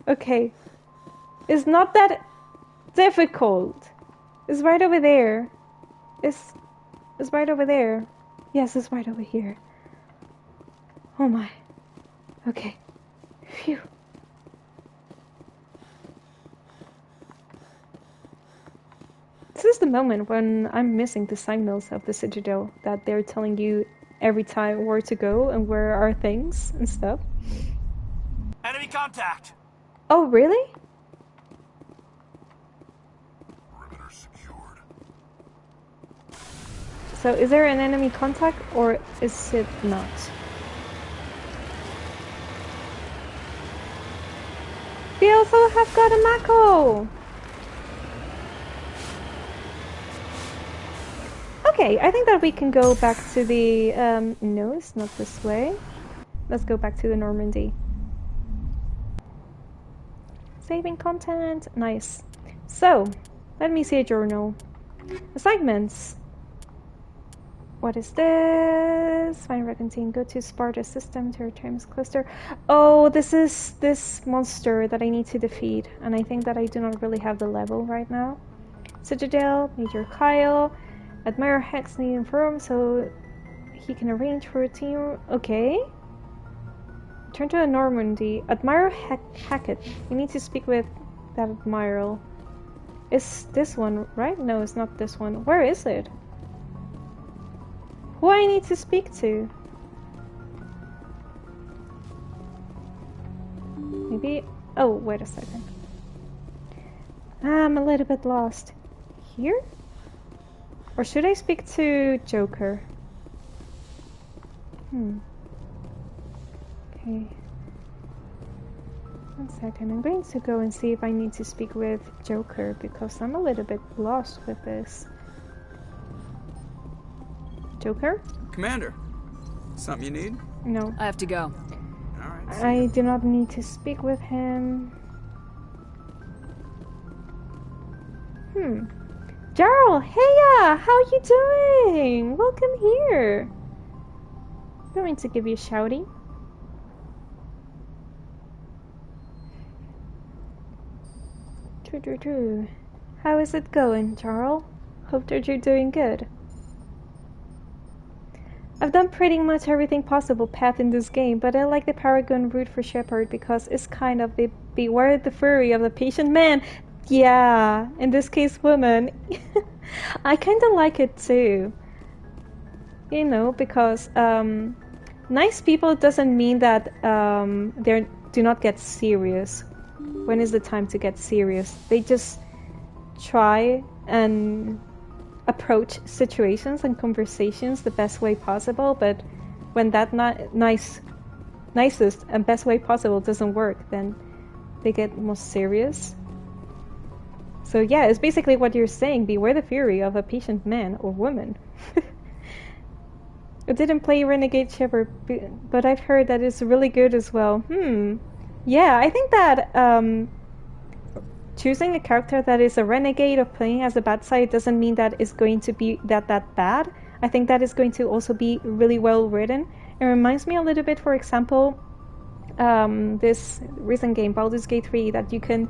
Okay. It's not that difficult. It's right over there. It's right over there. Yes, it's right over here. Oh my. Okay. Phew. This is the moment when I'm missing the signals of the Citadel, that they're telling you every time where to go and where are things and stuff. Enemy contact! Oh, really? Perimeter secured. So is there an enemy contact or is it not? We also have got a Mako! Okay, I think that we can go back to the... no, it's not this way. Let's go back to the Normandy. Saving content. Nice. So, let me see a journal. Assignments. What is this? Find Recontain. Go to Sparta system to return this cluster. Oh, this is this monster that I need to defeat. And I think that I do not really have the level right now. Citadel, Major Kyle. Admiral Hex need informed so he can arrange for a team. Okay. Turn to the Normandy. Admiral Hackett. You need to speak with that Admiral. Is this one, right? No, it's not this one. Where is it? Who I need to speak to? Maybe... Oh, wait a second. I'm a little bit lost. Here? Or should I speak to Joker? Okay. 1 second. I'm going to go and see if I need to speak with Joker because I'm a little bit lost with this. Joker? Commander, something you need? No. I have to go. Alright. I do not need to speak with him. Jarl, heya! How are you doing? Welcome here. I'm going to give you a shouty. How is it going, Jarl? Hope that you're doing good. I've done pretty much everything possible path in this game, but I like the Paragon route for Shepard because it's kind of the beware the fury of the patient man. Yeah, in this case, woman. I kind of like it too. You know, because nice people doesn't mean that they do not get serious. When is the time to get serious? They just try and approach situations and conversations the best way possible, but when that nicest and best way possible doesn't work, then they get most serious. So yeah, it's basically what you're saying, beware the fury of a patient man or woman. I didn't play Renegade Shepard, but I've heard that it's really good as well. Yeah, I think that choosing a character that is a renegade or playing as a bad side doesn't mean that it's going to be that bad. I think that is going to also be really well written. It reminds me a little bit, for example, this recent game, Baldur's Gate 3, that you can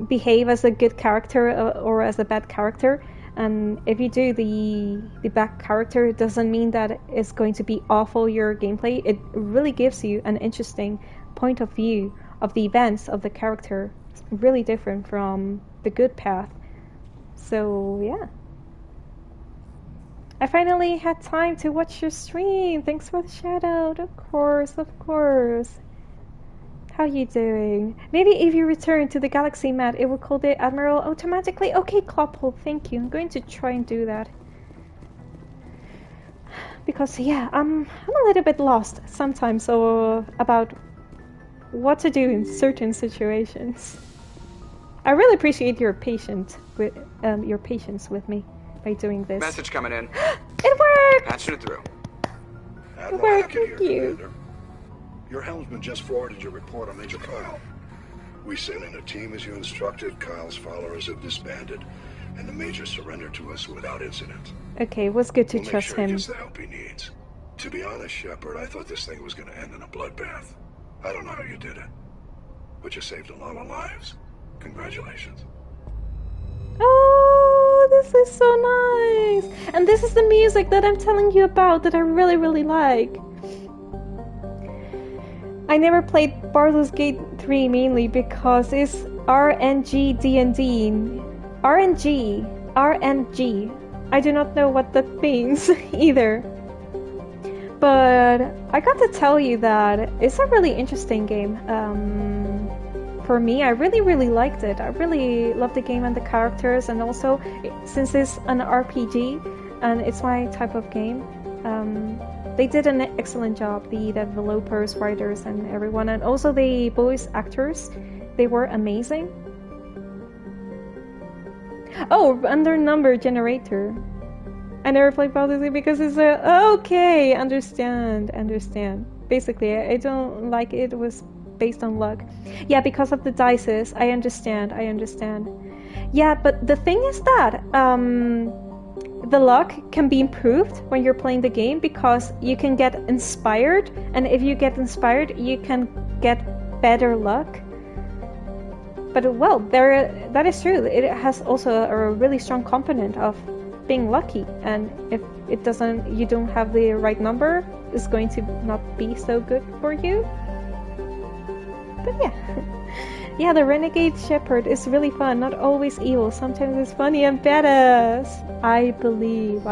behave as a good character or as a bad character. And if you do the bad character, it doesn't mean that it's going to be awful, your gameplay. It really gives you an interesting point of view of the events of the character. It's really different from the good path. So yeah, I finally had time to watch your stream. Thanks for the shout out. Of course. How you doing? Maybe if you return to the galaxy map, it will call the Admiral automatically. Okay, Kloppel, thank you. I'm going to try and do that. Because yeah, I'm a little bit lost sometimes about what to do in certain situations. I really appreciate your patience with me by doing this. Message coming in. It worked! Patching it through. It worked, thank you. Your helmsman just forwarded your report on Major Kyle. We sent in a team as you instructed. Kyle's followers have disbanded, and the Major surrendered to us without incident. Okay, it was good to trust him. He gets the help he needs. To be honest, Shepard, I thought this thing was going to end in a bloodbath. I don't know how you did it, but you saved a lot of lives. Congratulations. Oh, this is so nice! And this is the music that I'm telling you about that I really, really like. I never played Baldur's Gate 3 mainly because it's RNG D&D. RNG. I do not know what that means either. But I got to tell you that it's a really interesting game. For me, I really, really liked it. I really loved the game and the characters, and also since it's an RPG and it's my type of game, they did an excellent job, the developers, writers, and everyone, and also the voice actors. They were amazing. Oh, under number generator. I never played Baldur's Gate because it's okay, understand. Basically, I don't like it was based on luck. Yeah, because of the dices, I understand. Yeah, but the thing is that, the luck can be improved when you're playing the game because you can get inspired, and if you get inspired, you can get better luck. But well, that is true. It has also a really strong component of being lucky, and if you don't have the right number, it's going to not be so good for you. But yeah, the Renegade Shepard is really fun, not always evil. Sometimes it's funny and badass. I believe.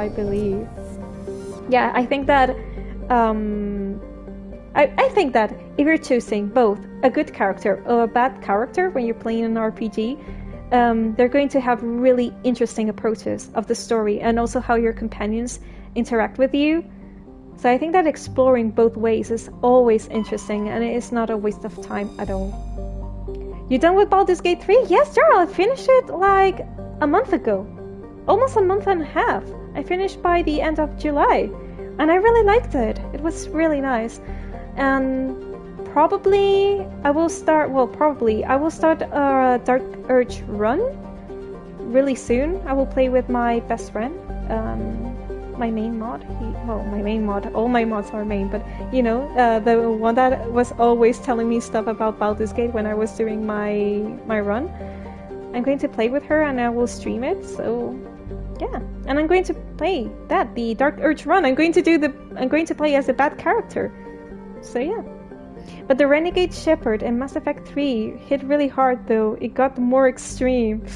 Yeah, I think that I think that if you're choosing both a good character or a bad character when you're playing an RPG, they're going to have really interesting approaches of the story and also how your companions interact with you. So I think that exploring both ways is always interesting, and it is not a waste of time at all. You done with Baldur's Gate 3? Yes, Gerald, I finished it like a month ago. Almost a month and a half. I finished by the end of July, and I really liked it. It was really nice. And probably I will start a Dark Urge run really soon. I will play with my best friend, my main mod. All my mods are main, but you know, the one that was always telling me stuff about Baldur's Gate when I was doing my run. I'm going to play with her and I will stream it, so yeah. And I'm going to play that, the Dark Urge run. I'm going to play as a bad character. So yeah. But the Renegade Shepard in Mass Effect 3 hit really hard though. It got more extreme.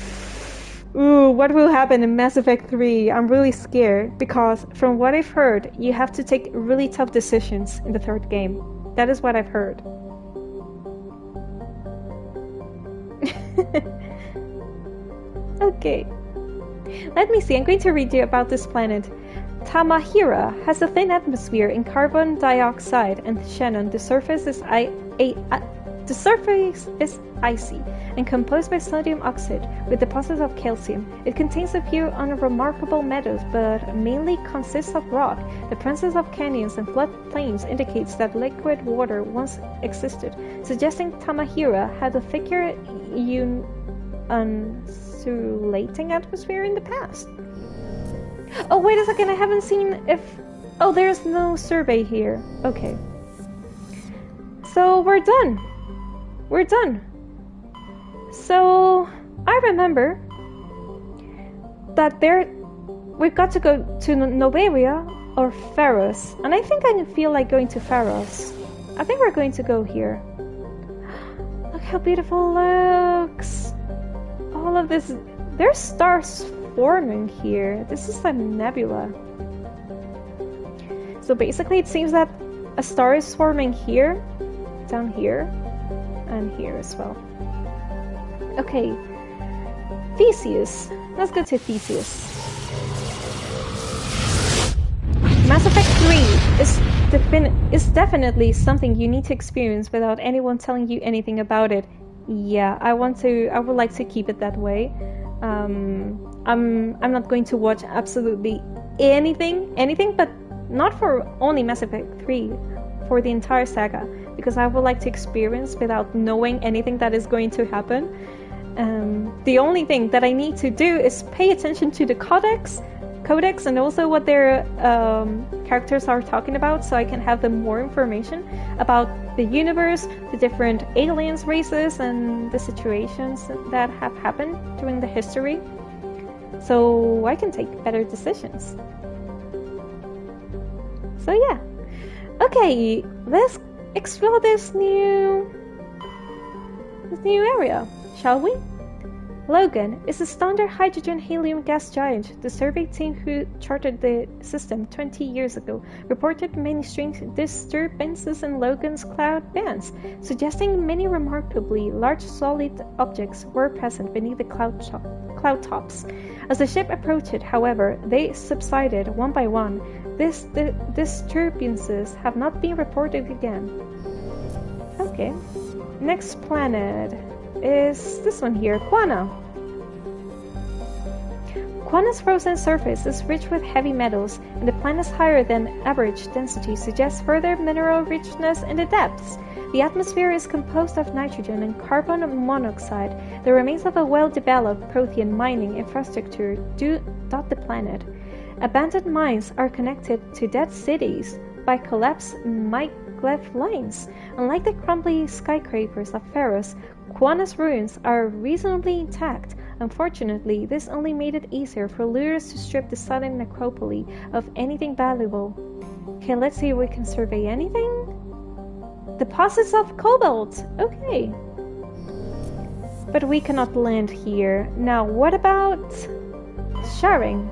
Ooh, what will happen in Mass Effect 3? I'm really scared, because from what I've heard, you have to take really tough decisions in the third game. That is what I've heard. Okay. Let me see, I'm going to read you about this planet. Tamahira has a thin atmosphere in carbon dioxide and xenon. The surface is icy and composed by sodium oxide with deposits of calcium. It contains a few unremarkable metals, but mainly consists of rock. The presence of canyons and floodplains indicates that liquid water once existed, suggesting Tamahira had a thicker insulating atmosphere in the past. Oh, wait a second, I haven't seen if... Oh, there's no survey here. Okay. So, we're done. We're done. So, I remember that we've got to go to Noveria or Pharos. And I think I feel like going to Pharos. I think we're going to go here. Look how beautiful it looks. All of this... There's stars forming here. This is a nebula. So basically it seems that a star is forming here, down here, and here as well. Okay, Theseus. Let's go to Theseus. Mass Effect 3 is definitely something you need to experience without anyone telling you anything about it. Yeah, I would like to keep it that way. I'm not going to watch absolutely anything, but not for only Mass Effect 3, for the entire saga, because I would like to experience without knowing anything that is going to happen. The only thing that I need to do is pay attention to the codex and also what their characters are talking about, so I can have more information about the universe, the different aliens races, and the situations that have happened during the history, so I can take better decisions. So yeah. Okay, let's explore this new area, shall we? Logan is a standard hydrogen-helium gas giant. The survey team who charted the system 20 years ago reported many strange disturbances in Logan's cloud bands, suggesting many remarkably large solid objects were present beneath the cloud tops. As the ship approached, however, they subsided one by one. These disturbances have not been reported again. Okay. Next planet is this one here, Quana. Quana's frozen surface is rich with heavy metals, and the planet's higher than average density suggests further mineral richness in the depths. The atmosphere is composed of nitrogen and carbon monoxide. The remains of a well-developed Prothean mining infrastructure dot the planet. Abandoned mines are connected to dead cities by collapsed maglev lines. Unlike the crumbly skyscrapers of Pharos, Quana's ruins are reasonably intact. Unfortunately, this only made it easier for looters to strip the southern necropole of anything valuable. Okay, let's see if we can survey anything. Deposits of cobalt! Okay. But we cannot land here. Now, what about Sharing?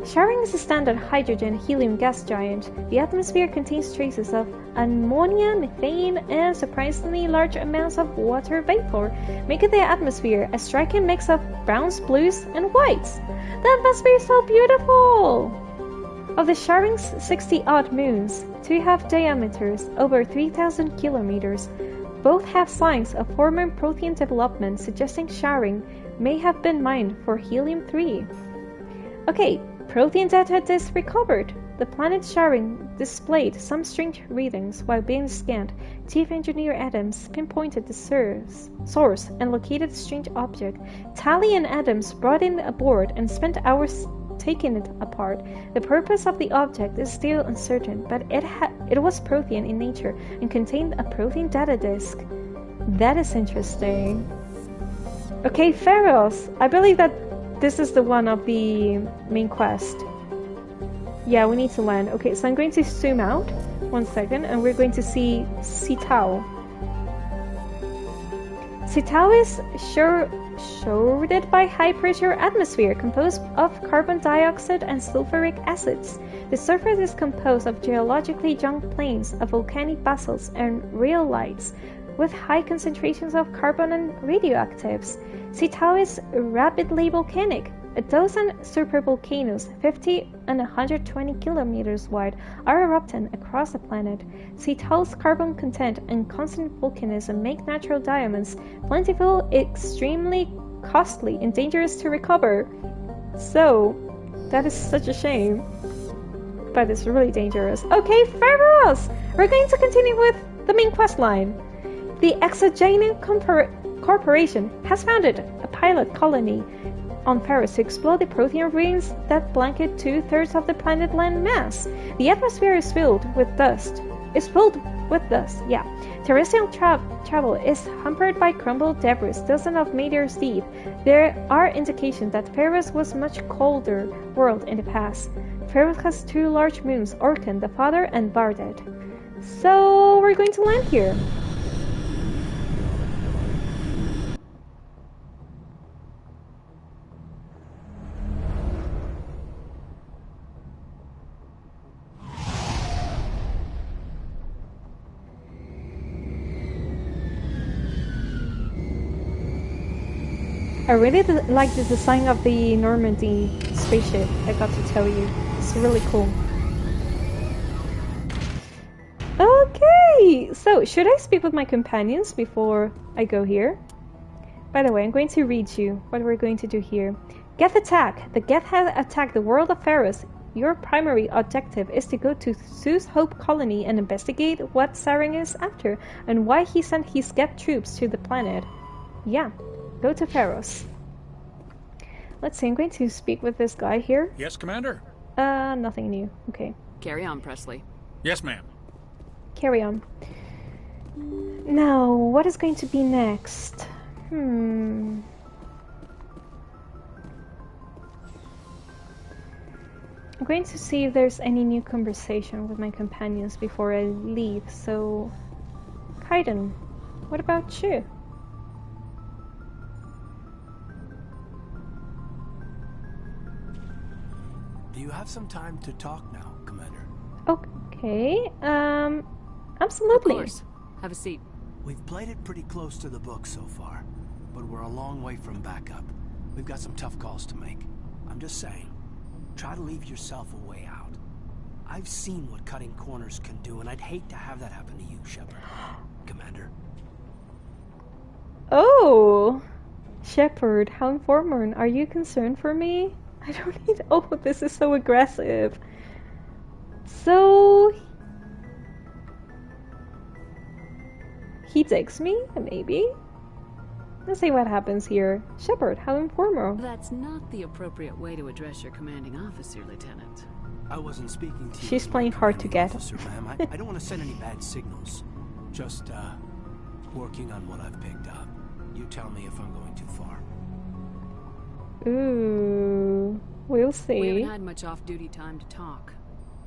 Sharing is a standard hydrogen-helium gas giant. The atmosphere contains traces of ammonia, methane, and surprisingly large amounts of water vapor, making the atmosphere a striking mix of browns, blues, and whites. The atmosphere is so beautiful! Of the Sharing's 60-odd moons, 2 have diameters over 3,000 kilometers. Both have signs of former Prothean development, suggesting Sharing may have been mined for helium-3. Okay. Prothean data disk recovered. The planet Sharing displayed some strange readings while being scanned. Chief Engineer Adams pinpointed the source and located the strange object. Tali and Adams brought it aboard and spent hours taking it apart. The purpose of the object is still uncertain, but it was Prothean in nature and contained a Prothean data disk. That is interesting. Okay, Pharaohs. I believe that this is the one of the main quest. Yeah, we need to land. Okay, so I'm going to zoom out 1 second, and we're going to see Citadel. Citadel is shrouded by high-pressure atmosphere composed of carbon dioxide and sulfuric acids. The surface is composed of geologically young plains of volcanic basalts and rhyolites with high concentrations of carbon and radioactives. Citadel is rapidly volcanic. A dozen supervolcanoes, 50 and 120 kilometers wide, are erupting across the planet. Citadel's carbon content and constant volcanism make natural diamonds plentiful, extremely costly, and dangerous to recover. So, that is such a shame. But it's really dangerous. Okay, Pharaohs! We're going to continue with the main quest line. The Exogenous Corporation has founded a pilot colony on Pharaohs to explore the Prothean rings that blanket 2/3 of the planet land mass. The atmosphere is filled with dust. Yeah. Terrestrial travel is hampered by crumbled debris, dozens of meteors deep. There are indications that Pharaohs was a much colder world in the past. Pharaohs has 2 large moons, Orkan, the father, and Bardet. So we're going to land here. I really like the design of the Normandy spaceship, I got to tell you. It's really cool. Okay, so should I speak with my companions before I go here? By the way, I'm going to read you what we're going to do here. Geth attack! The Geth has attacked the world of Pharaohs. Your primary objective is to go to Zeus Hope Colony and investigate what Sarang is after and why he sent his Geth troops to the planet. Yeah. Go to Pharaohs. Let's see, I'm going to speak with this guy here. Yes, Commander? Nothing new. Okay. Carry on, Presley. Yes, ma'am. Carry on. Now, what is going to be next? I'm going to see if there's any new conversation with my companions before I leave, so... Kaiden, what about you? Do you have some time to talk now, Commander? Okay, absolutely. Of course. Have a seat. We've played it pretty close to the book so far, but we're a long way from backup. We've got some tough calls to make. I'm just saying, try to leave yourself a way out. I've seen what cutting corners can do, and I'd hate to have that happen to you, Shepard. Commander. Oh! Shepard, how informed. Are you concerned for me? I don't need... Oh, this is so aggressive. So... He takes me? Maybe? Let's see what happens here. Shepard, how informal. That's not the appropriate way to address your commanding officer, Lieutenant. I wasn't speaking to you. She's playing hard to get. Officer, ma'am. I don't want to send any bad signals. Just, working on what I've picked up. You tell me if I'm going too far. Ooh, we'll see. We haven't had much off-duty time to talk.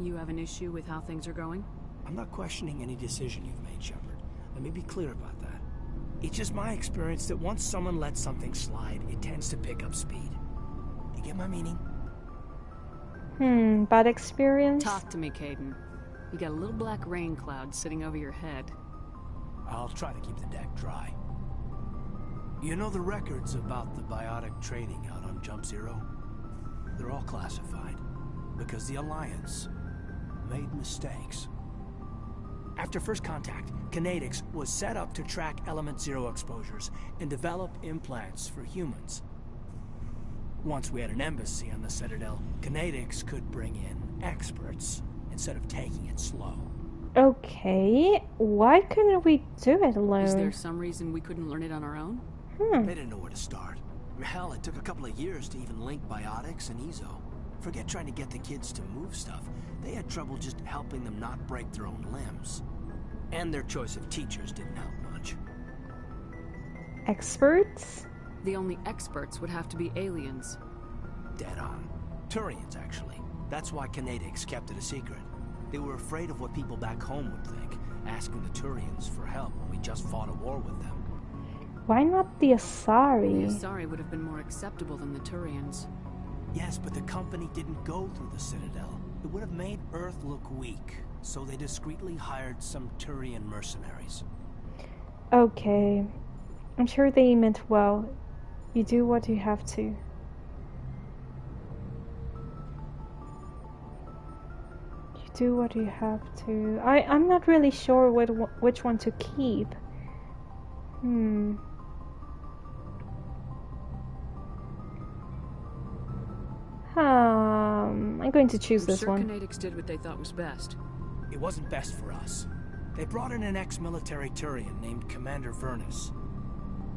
You have an issue with how things are going? I'm not questioning any decision you've made, Shepard. Let me be clear about that. It's just my experience that once someone lets something slide, it tends to pick up speed. You get my meaning? Bad experience? Talk to me, Caden. You got a little black rain cloud sitting over your head. I'll try to keep the deck dry. You know the records about the biotic training out on Jump Zero? They're all classified, because the Alliance made mistakes. After first contact, Kinetics was set up to track Element Zero exposures and develop implants for humans. Once we had an embassy on the Citadel, Kinetics could bring in experts instead of taking it slow. Okay, why couldn't we do it alone? Is there some reason we couldn't learn it on our own? They didn't know where to start. Hell, it took a couple of years to even link biotics and Ezo. Forget trying to get the kids to move stuff. They had trouble just helping them not break their own limbs. And their choice of teachers didn't help much. Experts? The only experts would have to be aliens. Dead on. Turians, actually. That's why Canadics kept it a secret. They were afraid of what people back home would think, asking the Turians for help when we just fought a war with them. Why not the Asari? The Asari would have been more acceptable than the Turians. Yes, but the company didn't go through the Citadel. It would have made Earth look weak, so they discreetly hired some Turian mercenaries. Okay. I'm sure they meant well. You do what you have to. You do what you have to. I'm not really sure which one to keep. I'm going to choose this one. I'm sure Canadics did what they thought was best. It wasn't best for us. They brought in an ex-military Turian named Commander Vernus.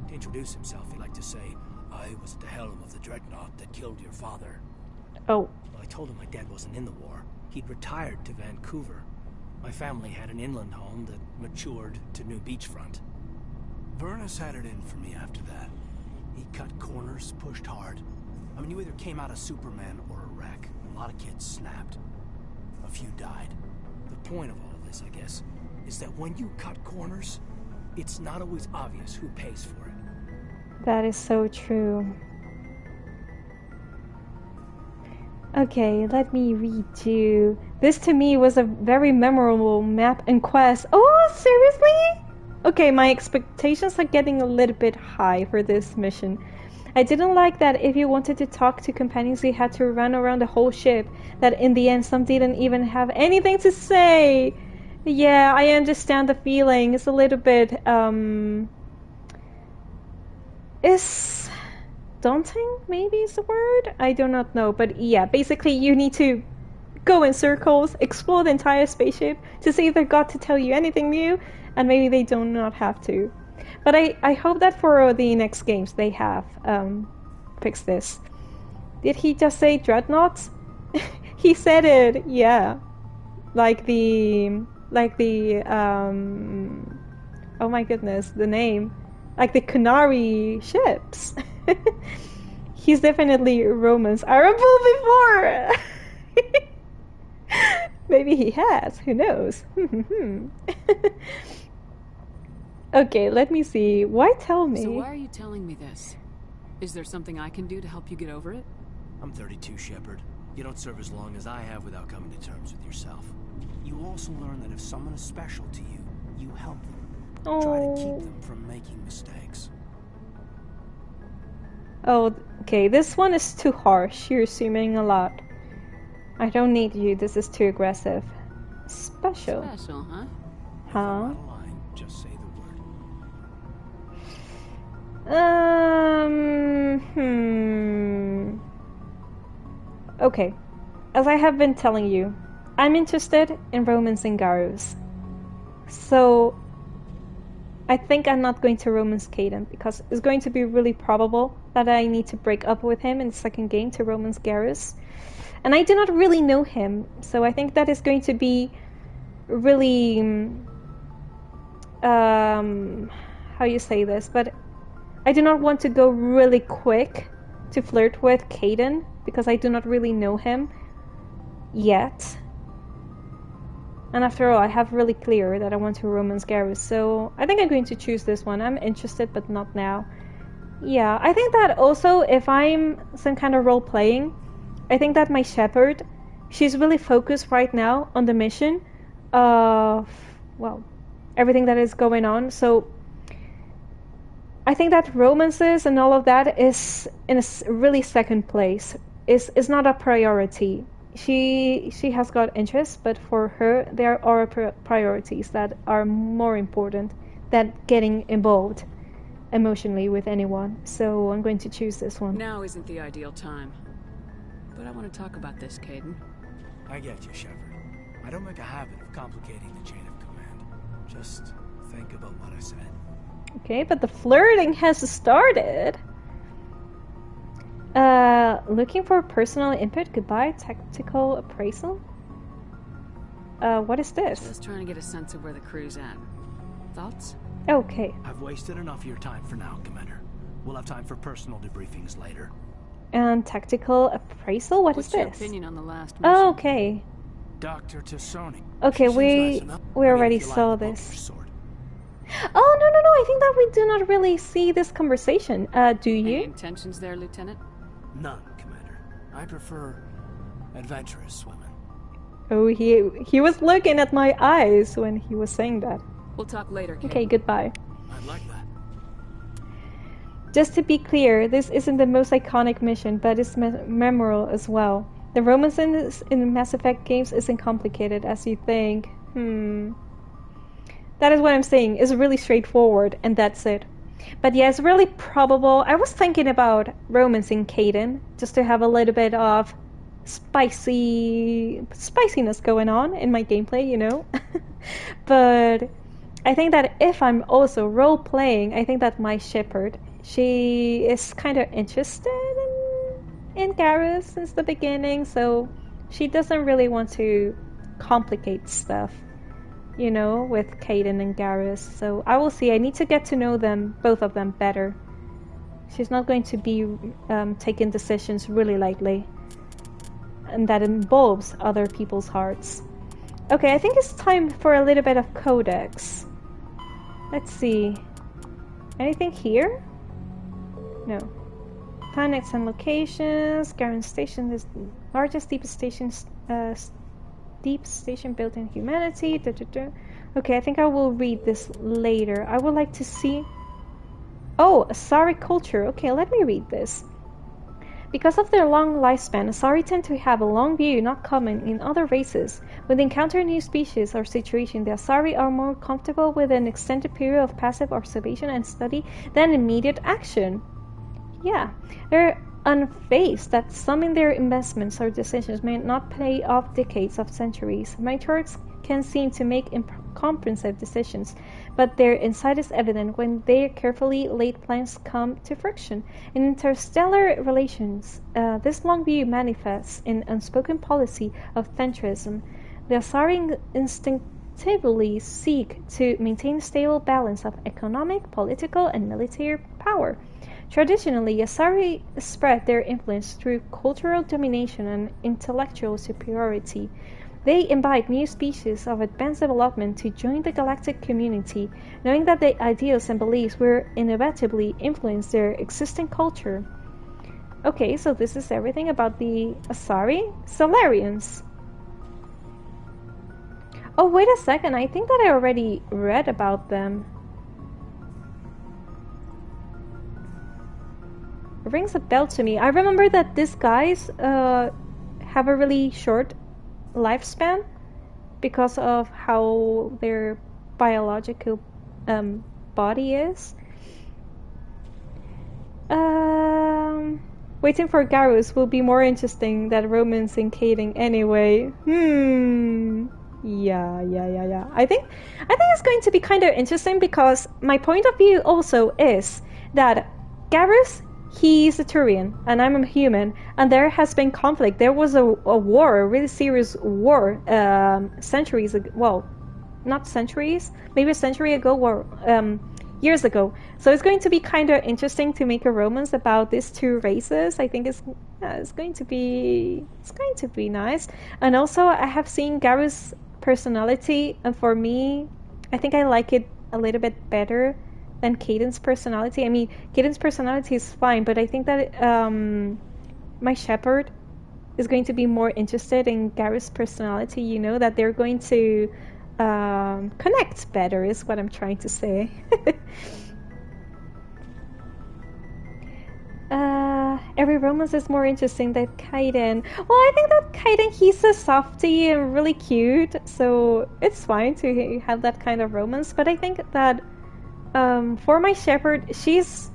To introduce himself, he liked to say, "I was at the helm of the dreadnought that killed your father." Oh. Well, I told him my dad wasn't in the war. He'd retired to Vancouver. My family had an inland home that matured to new beachfront. Vernus had it in for me after that. He cut corners, pushed hard. I mean, you either came out a Superman or a wreck. A lot of kids snapped. A few died. The point of all of this, I guess, is that when you cut corners, it's not always obvious who pays for it. That is so true. Okay, let me read you. This to me was a very memorable map and quest. Oh, seriously? Okay, my expectations are getting a little bit high for this mission. I didn't like that if you wanted to talk to companions you had to run around the whole ship, that in the end some didn't even have anything to say. Yeah, I understand the feeling. It's a little bit, it's daunting, maybe is the word? I do not know, but yeah, basically you need to go in circles, explore the entire spaceship to see if they got to tell you anything new, and maybe they do not have to. But I hope that for the next games they have fixed this. Did he just say dreadnoughts? He said it, yeah. Like the oh my goodness, the name. Like the Canary ships. He's definitely Romans. Arable before! Maybe he has, who knows? Okay, let me see. Why tell me? So why are you telling me this? Is there something I can do to help you get over it? I'm 32, Shepard. You don't serve as long as I have without coming to terms with yourself. You also learn that if someone is special to you, you help them. Try to keep them from making mistakes. Oh, okay, this one is too harsh. You're assuming a lot. I don't need you. This is too aggressive. Special. Special, huh? If I'm out of line, just say the word. Okay. As I have been telling you, I'm interested in romance and Garrus. So I think I'm not going to romance Caden because it's going to be really probable that I need to break up with him in the second game to romance Garrus. And I do not really know him, so I think that is going to be really how you say this, but I do not want to go really quick to flirt with Caden because I do not really know him yet. And after all, I have really clear that I want to romance Garrus, so I think I'm going to choose this one. I'm interested, but not now. Yeah, I think that also if I'm some kind of role-playing, I think that my Shepard, she's really focused right now on the mission of, well, everything that is going on. So I think that romances and all of that is in a really second place. Is not a priority. She has got interests, but for her there are priorities that are more important than getting involved emotionally with anyone. So I'm going to choose this one. Now isn't the ideal time. But I want to talk about this, Caden. I get you, Shepard. I don't make a habit of complicating the chain of command. Just think about what I said. Okay, but the flirting has started. Looking for personal input. Goodbye, tactical appraisal. What is this? Just trying to get a sense of where the crew's at. Thoughts? Okay. I've wasted enough of your time for now, Commander. We'll have time for personal debriefings later. And tactical appraisal? What is What's your this? opinion on the last mission? Oh, okay. Dr. Tassoni. Okay, She seems nice we enough. already If you like saw the book, this. your sword. Oh, no, I think that we do not really see this conversation. Do Any you? intentions there, Lieutenant? None, Commander. I prefer adventurous women. Oh, he was looking at my eyes when he was saying that. We'll talk later, Kate. Okay, goodbye. I'd like that. Just to be clear, this isn't the most iconic mission, but it's memorable as well. The romance in Mass Effect games isn't complicated as you think. That is what I'm saying. It's really straightforward, and that's it. But yeah, it's really probable. I was thinking about romancing Kaidan, just to have a little bit of spiciness going on in my gameplay, you know? But I think that if I'm also role-playing, I think that my Shepard, she is kind of interested in Garrus since the beginning, so she doesn't really want to complicate stuff, you know, with Kaidan and Garrus. So I will see. I need to get to know them, both of them, better. She's not going to be taking decisions really lightly, and that involves other people's hearts. Okay, I think it's time for a little bit of codex. Let's see. Anything here? No. Planets and locations. Garrus Station is the largest, deepest station built in humanity. Okay, I think I will read this later. I would like to see... Oh, Asari culture. Okay, let me read this. Because of their long lifespan, Asari tend to have a long view not common in other races. When they encounter new species or situation, the Asari are more comfortable with an extended period of passive observation and study than immediate action. Yeah, they're unfazed that some in their investments or decisions may not pay off decades of centuries. Matriarchs can seem to make incomprehensive decisions, but their insight is evident when their carefully laid plans come to fruition. In interstellar relations, this long view manifests in unspoken policy of centrism. The Asari instinctively seek to maintain a stable balance of economic, political, and military power. Traditionally, Asari spread their influence through cultural domination and intellectual superiority. They invite new species of advanced development to join the galactic community, knowing that the ideals and beliefs will inevitably influence their existing culture. Okay, so this is everything about the Asari. Solarians. Oh, wait a second, I think that I already read about them. It rings a bell to me. I remember that these guys have a really short lifespan because of how their biological body is. Waiting for Garrus will be more interesting than romancing Kaidan anyway. Yeah. I think it's going to be kind of interesting because my point of view also is that Garrus, he's a Turian and I'm a human, and there has been conflict. There was a war, a really serious war, centuries ago. Well, not centuries, maybe a century ago, or years ago. So it's going to be kind of interesting to make a romance about these two races. I think it's going to be nice. And also, I have seen Garrus' personality, and for me, I think I like it a little bit better than Kaidan's personality. I mean, Kaidan's personality is fine, but I think that my Shepard is going to be more interested in Garrus' personality. You know, that they're going to connect better is what I'm trying to say. Every romance is more interesting than Kaidan. Well, I think that Kaidan, he's a softie and really cute, so it's fine to have that kind of romance. But I think that for my Shepard, she's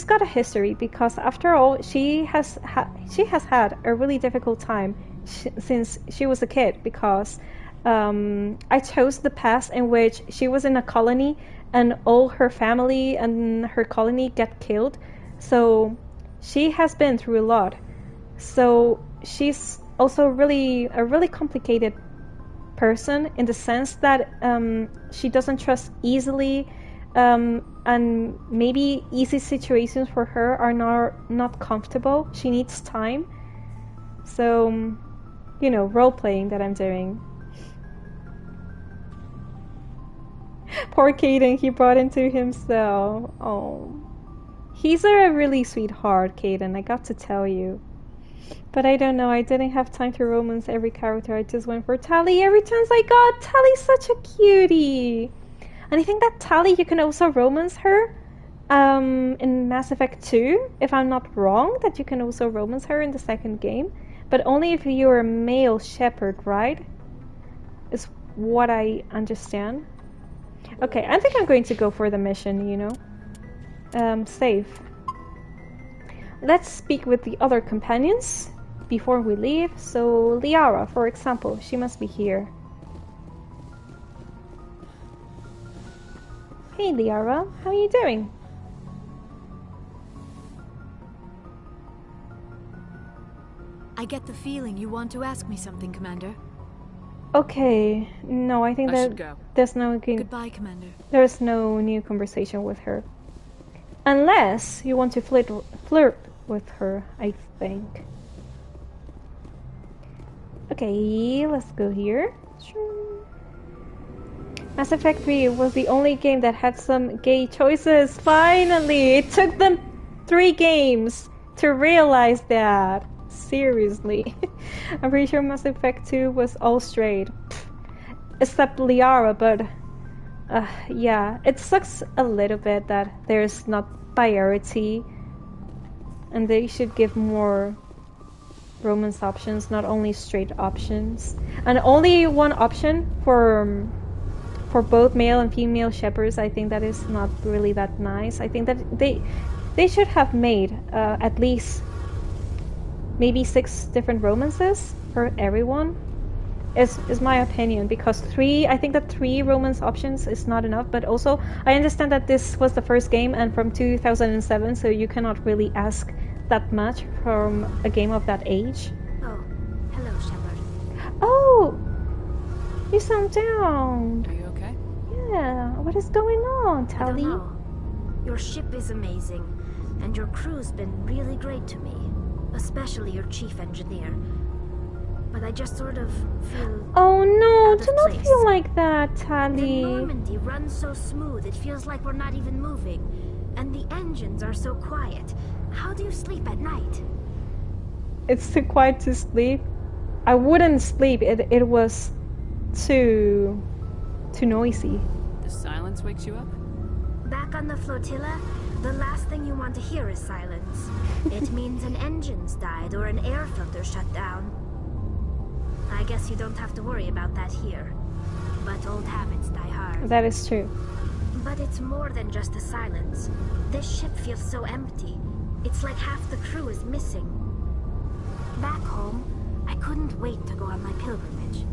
got a history, because after all, she has had a really difficult time since she was a kid, because I chose the past in which she was in a colony and all her family and her colony get killed. So she has been through a lot. So she's also a really complicated person, in the sense that she doesn't trust easily. And maybe easy situations for her are not comfortable. She needs time. So, you know, role-playing that I'm doing. Poor Caden, he brought into himself. Oh. He's a really sweetheart, Caden, I got to tell you. But I don't know, I didn't have time to romance every character. I just went for Tali every chance I got. Tali's such a cutie. And I think that Tali, you can also romance her in Mass Effect 2, if I'm not wrong, that you can also romance her in the second game. But only if you're a male Shepard, right? Is what I understand. Okay, I think I'm going to go for the mission, you know. Save. Let's speak with the other companions before we leave. So, Liara, for example, she must be here. Hey Liara, how are you doing? I get the feeling you want to ask me something, Commander. Okay, no, I think that there's no Goodbye, Commander. There's no new conversation with her. Unless you want to flirt with her, I think. Okay, let's go here. Mass Effect 3 was the only game that had some gay choices. Finally! It took them 3 games to realize that. Seriously. I'm pretty sure Mass Effect 2 was all straight. Except Liara, but yeah, it sucks a little bit that there's not priority, and they should give more romance options, not only straight options. And only one option for both male and female Shepards. I think that is not really that nice. I think that they should have made at least maybe 6 different romances for everyone. Is my opinion, because I think that 3 romance options is not enough. But also I understand that this was the first game and from 2007, so you cannot really ask that much from a game of that age. Oh, hello, Shepard. Oh, you sound down. Are you okay? Yeah, what is going on, Tali? I don't know. Your ship is amazing, and your crew's been really great to me, especially your chief engineer. But I just sort of feel... Oh no, out of do not place. feel like that, Tali. The Normandy runs so smooth, it feels like we're not even moving. And the engines are so quiet. How do you sleep at night? It's too quiet to sleep. I wouldn't sleep. It was too noisy. The silence wakes you up? Back on the flotilla, the last thing you want to hear is silence. It means an engine's died or an air filter shut down. I guess you don't have to worry about that here. But old habits die hard. That is true. But it's more than just the silence. This ship feels so empty. It's like half the crew is missing. Back home, I couldn't wait to go on my pilgrimage.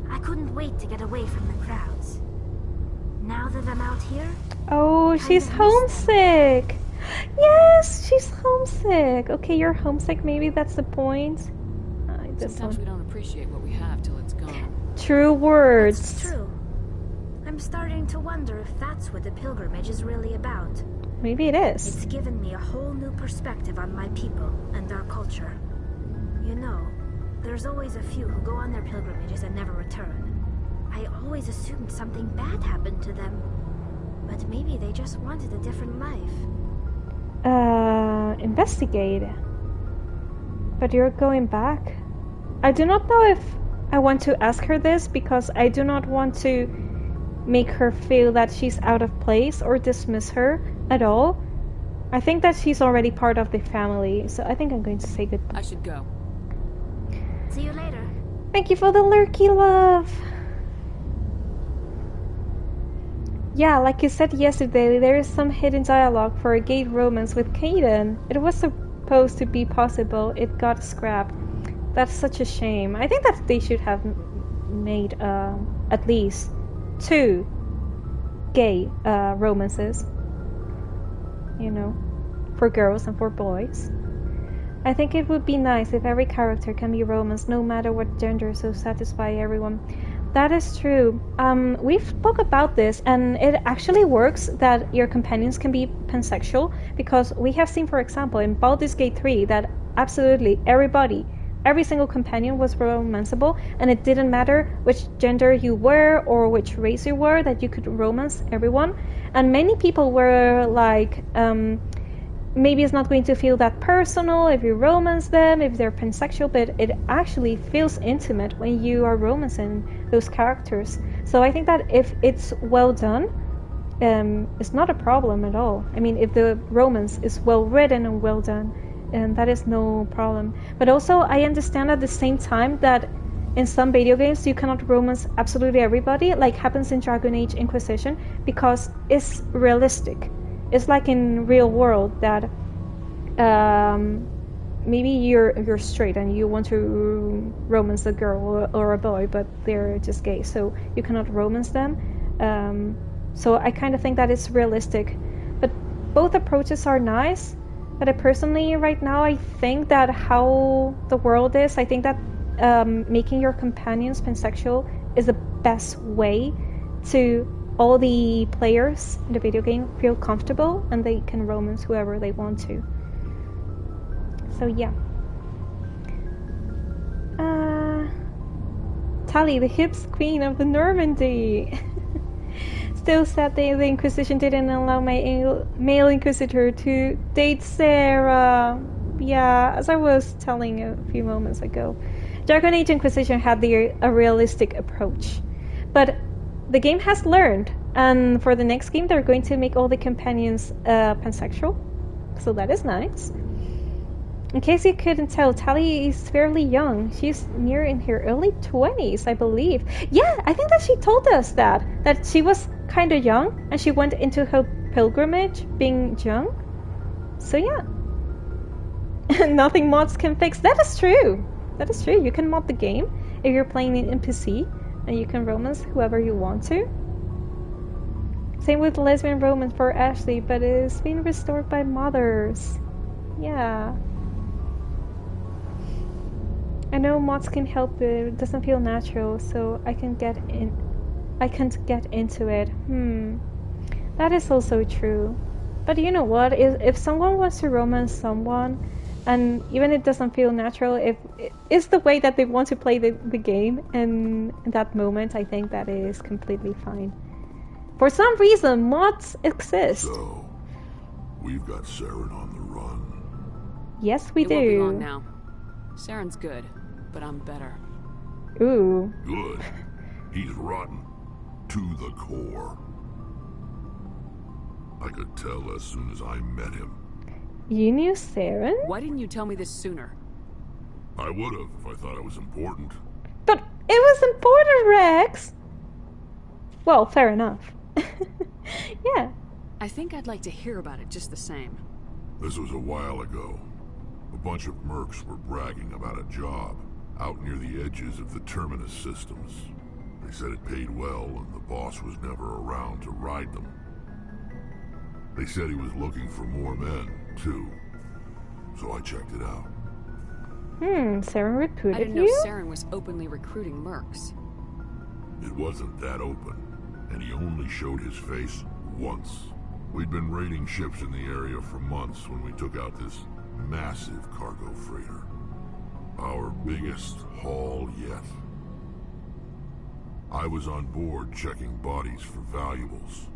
I couldn't wait to get away from the crowds. Now that I'm out here... Oh, she's homesick! Yes, she's homesick! Okay, you're homesick, maybe that's the point. Sometimes we don't appreciate what we have till it's gone. True words. It's true. I'm starting to wonder if that's what the pilgrimage is really about. Maybe it is. It's given me a whole new perspective on my people and our culture. You know, there's always a few who go on their pilgrimages and never return. I always assumed something bad happened to them. But maybe they just wanted a different life. Investigate. But you're going back? I do not know if I want to ask her this, because I do not want to make her feel that she's out of place or dismiss her at all. I think that she's already part of the family, so I think I'm going to say goodbye. I should go. See you later. Thank you for the lurky love. Yeah, like you said yesterday, there is some hidden dialogue for a gay romance with Caden. It was supposed to be possible, it got scrapped. That's such a shame. I think that they should have made at least 2 gay romances. You know, for girls and for boys. I think it would be nice if every character can be romanced, no matter what gender, so satisfy everyone. That is true. We've spoke about this, and it actually works that your companions can be pansexual, because we have seen, for example, in Baldur's Gate 3 that absolutely every single companion was romanceable, and it didn't matter which gender you were or which race you were, that you could romance everyone. And many people were like, maybe it's not going to feel that personal if you romance them, if they're pansexual, but it actually feels intimate when you are romancing those characters. So I think that if it's well done, it's not a problem at all. I mean, if the romance is well written and well done, that is no problem. But also, I understand at the same time that in some video games you cannot romance absolutely everybody, like happens in Dragon Age Inquisition, because it's realistic. It's like in real world that maybe you're straight and you want to romance a girl or a boy, but they're just gay, so you cannot romance them. So I kind of think that it's realistic. But both approaches are nice. But I personally, right now, I think that how the world is, I think that making your companions pansexual is the best way to all the players in the video game feel comfortable and they can romance whoever they want to. So yeah. Tali, the hips queen of the Normandy. Still sad that the Inquisition didn't allow my male Inquisitor to date Sarah. Yeah, as I was telling a few moments ago, Dragon Age Inquisition had a realistic approach. But the game has learned, and for the next game they're going to make all the companions pansexual, so that is nice. In case you couldn't tell, Tali is fairly young. She's near in her early 20s, I believe. Yeah, I think that she told us that she was kind of young and she went into her pilgrimage being young. So yeah. Nothing mods can fix. That is true. That is true. You can mod the game if you're playing in PC, and you can romance whoever you want to. Same with lesbian romance for Ashley, but it's been restored by modders. Yeah. I know mods can help, but it doesn't feel natural, so I can't get into it. That is also true. But you know what? If someone wants to romance someone, and even it doesn't feel natural, if it's the way that they want to play the game, and in that moment, I think that is completely fine. For some reason, mods exist. So, we've got Saren on the run. Yes, we do. It won't be long now. Saren's good, but I'm better. Ooh. Good. He's rotten. To the core. I could tell as soon as I met him. You knew Saren? Why didn't you tell me this sooner? I would have if I thought it was important. But it was important, Rex! Well, fair enough. Yeah. I think I'd like to hear about it just the same. This was a while ago. A bunch of mercs were bragging about a job out near the edges of the Terminus systems. They said it paid well and the boss was never around to ride them. They said he was looking for more men, too. So I checked it out. Saren recruited you? I didn't know Saren was openly recruiting mercs. It wasn't that open, and he only showed his face once. We'd been raiding ships in the area for months when we took out this massive cargo freighter. Our biggest haul yet. I was on board checking bodies for valuables,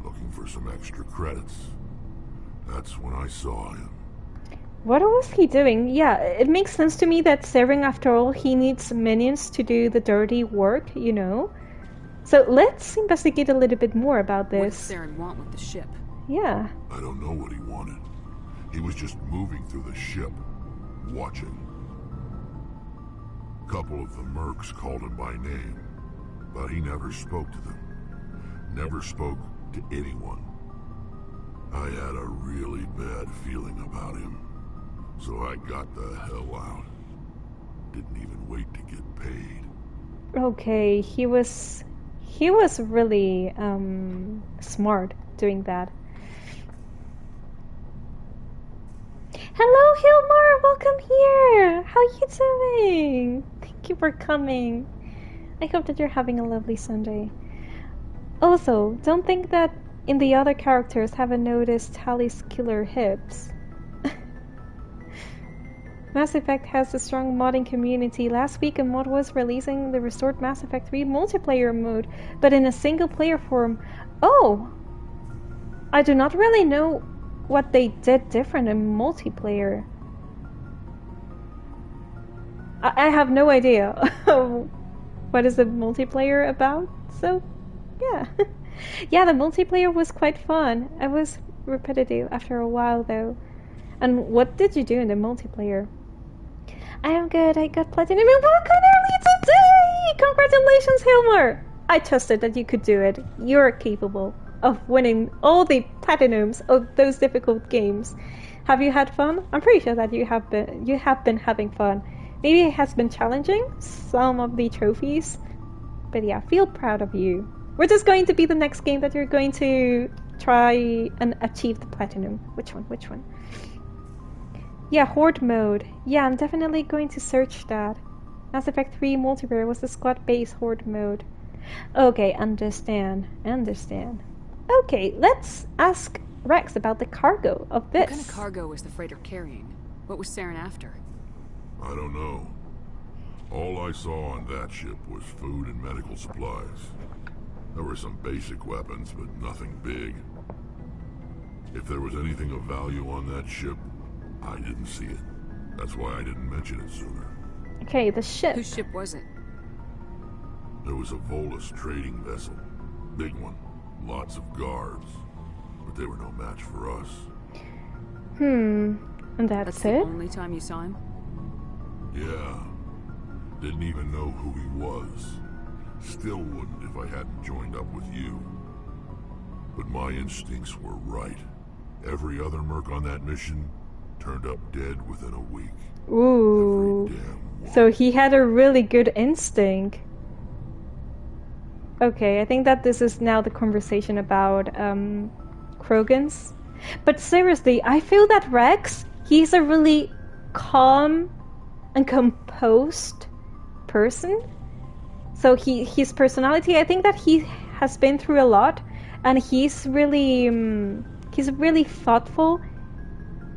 looking for some extra credits. That's when I saw him. What was he doing? Yeah, it makes sense to me that Saren, after all, he needs minions to do the dirty work, you know? So let's investigate a little bit more about this. What does Saren want with the ship? Yeah. I don't know what he wanted. He was just moving through the ship, watching. A couple of the mercs called him by name, but he never spoke to them. Never spoke to anyone. I had a really bad feeling about him, so I got the hell out. Didn't even wait to get paid. Okay, he was really smart doing that. Hello, Hilmar! Welcome here! How are you doing? Thank you for coming. I hope that you're having a lovely Sunday. Also, don't think that in the other characters haven't noticed Tali's killer hips. Mass Effect has a strong modding community. Last week a mod was releasing the restored Mass Effect 3 multiplayer mode, but in a single player form. Oh! I do not really know what they did different in multiplayer. I have no idea what is the multiplayer about, so yeah. Yeah, the multiplayer was quite fun. It was repetitive after a while though. And what did you do in the multiplayer? I am good, I got platinum and welcome early today! Congratulations, Hilmar! I trusted that you could do it. You're capable of winning all the platinums of those difficult games. Have you had fun? I'm pretty sure that you have been having fun. Maybe it has been challenging, some of the trophies. But yeah, feel proud of you. Which is going to be the next game that you're going to try and achieve the platinum. Which one? Yeah, Horde mode. Yeah, I'm definitely going to search that. Mass Effect 3 multiplayer was the squad-based Horde mode. Okay, understand. Okay, let's ask Rex about the cargo of this. What kind of cargo was the freighter carrying? What was Saren after? I don't know. All I saw on that ship was food and medical supplies. There were some basic weapons, but nothing big. If there was anything of value on that ship, I didn't see it. That's why I didn't mention it sooner. Okay, the ship. Whose ship was it? There was a Volus trading vessel. Big one. Lots of guards. But they were no match for us. And that's the it? only time you saw him? Yeah. Didn't even know who he was. Still wouldn't if I hadn't joined up with you. But my instincts were right. Every other merc on that mission turned up dead within a week. Ooh. So he had a really good instinct. Okay, I think that this is now the conversation about Krogans. But seriously, I feel that Rex, he's a really calm and composed person. So his personality, I think that he has been through a lot, and he's really thoughtful.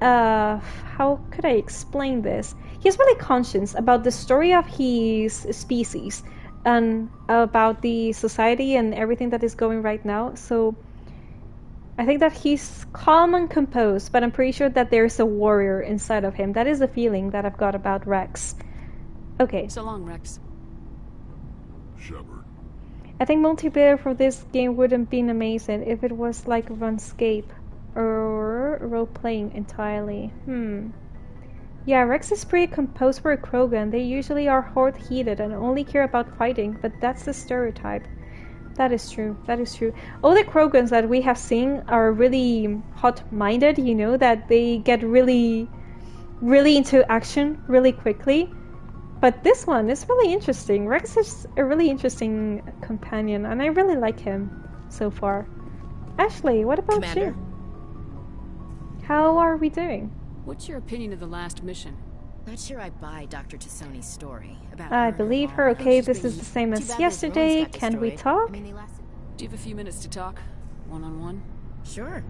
How could I explain this? He's really conscious about the story of his species and about the society and everything that is going right now. So I think that he's calm and composed, but I'm pretty sure that there's a warrior inside of him. That is the feeling that I've got about Rex. Okay. So long, Rex. Shepard. I think multiplayer for this game wouldn't be amazing if it was like RuneScape or role-playing entirely. Yeah, Rex is pretty composed for a Krogan. They usually are hard-headed and only care about fighting, but that's the stereotype. That is true. All the Krogans that we have seen are really hot-minded, you know, that they get really into action really quickly. But this one is really interesting. Rex is a really interesting companion, and I really like him so far. Ashley, what about Commander? you? How are we doing? What's your opinion of the last mission? Not sure I buy Dr. Tassoni's story about I her believe and her. all. Okay, this is the same Too as bad those yesterday. ruins got Can we destroyed. talk? I mean, they lasted. Do you have a few minutes to talk? One-on-one? Sure.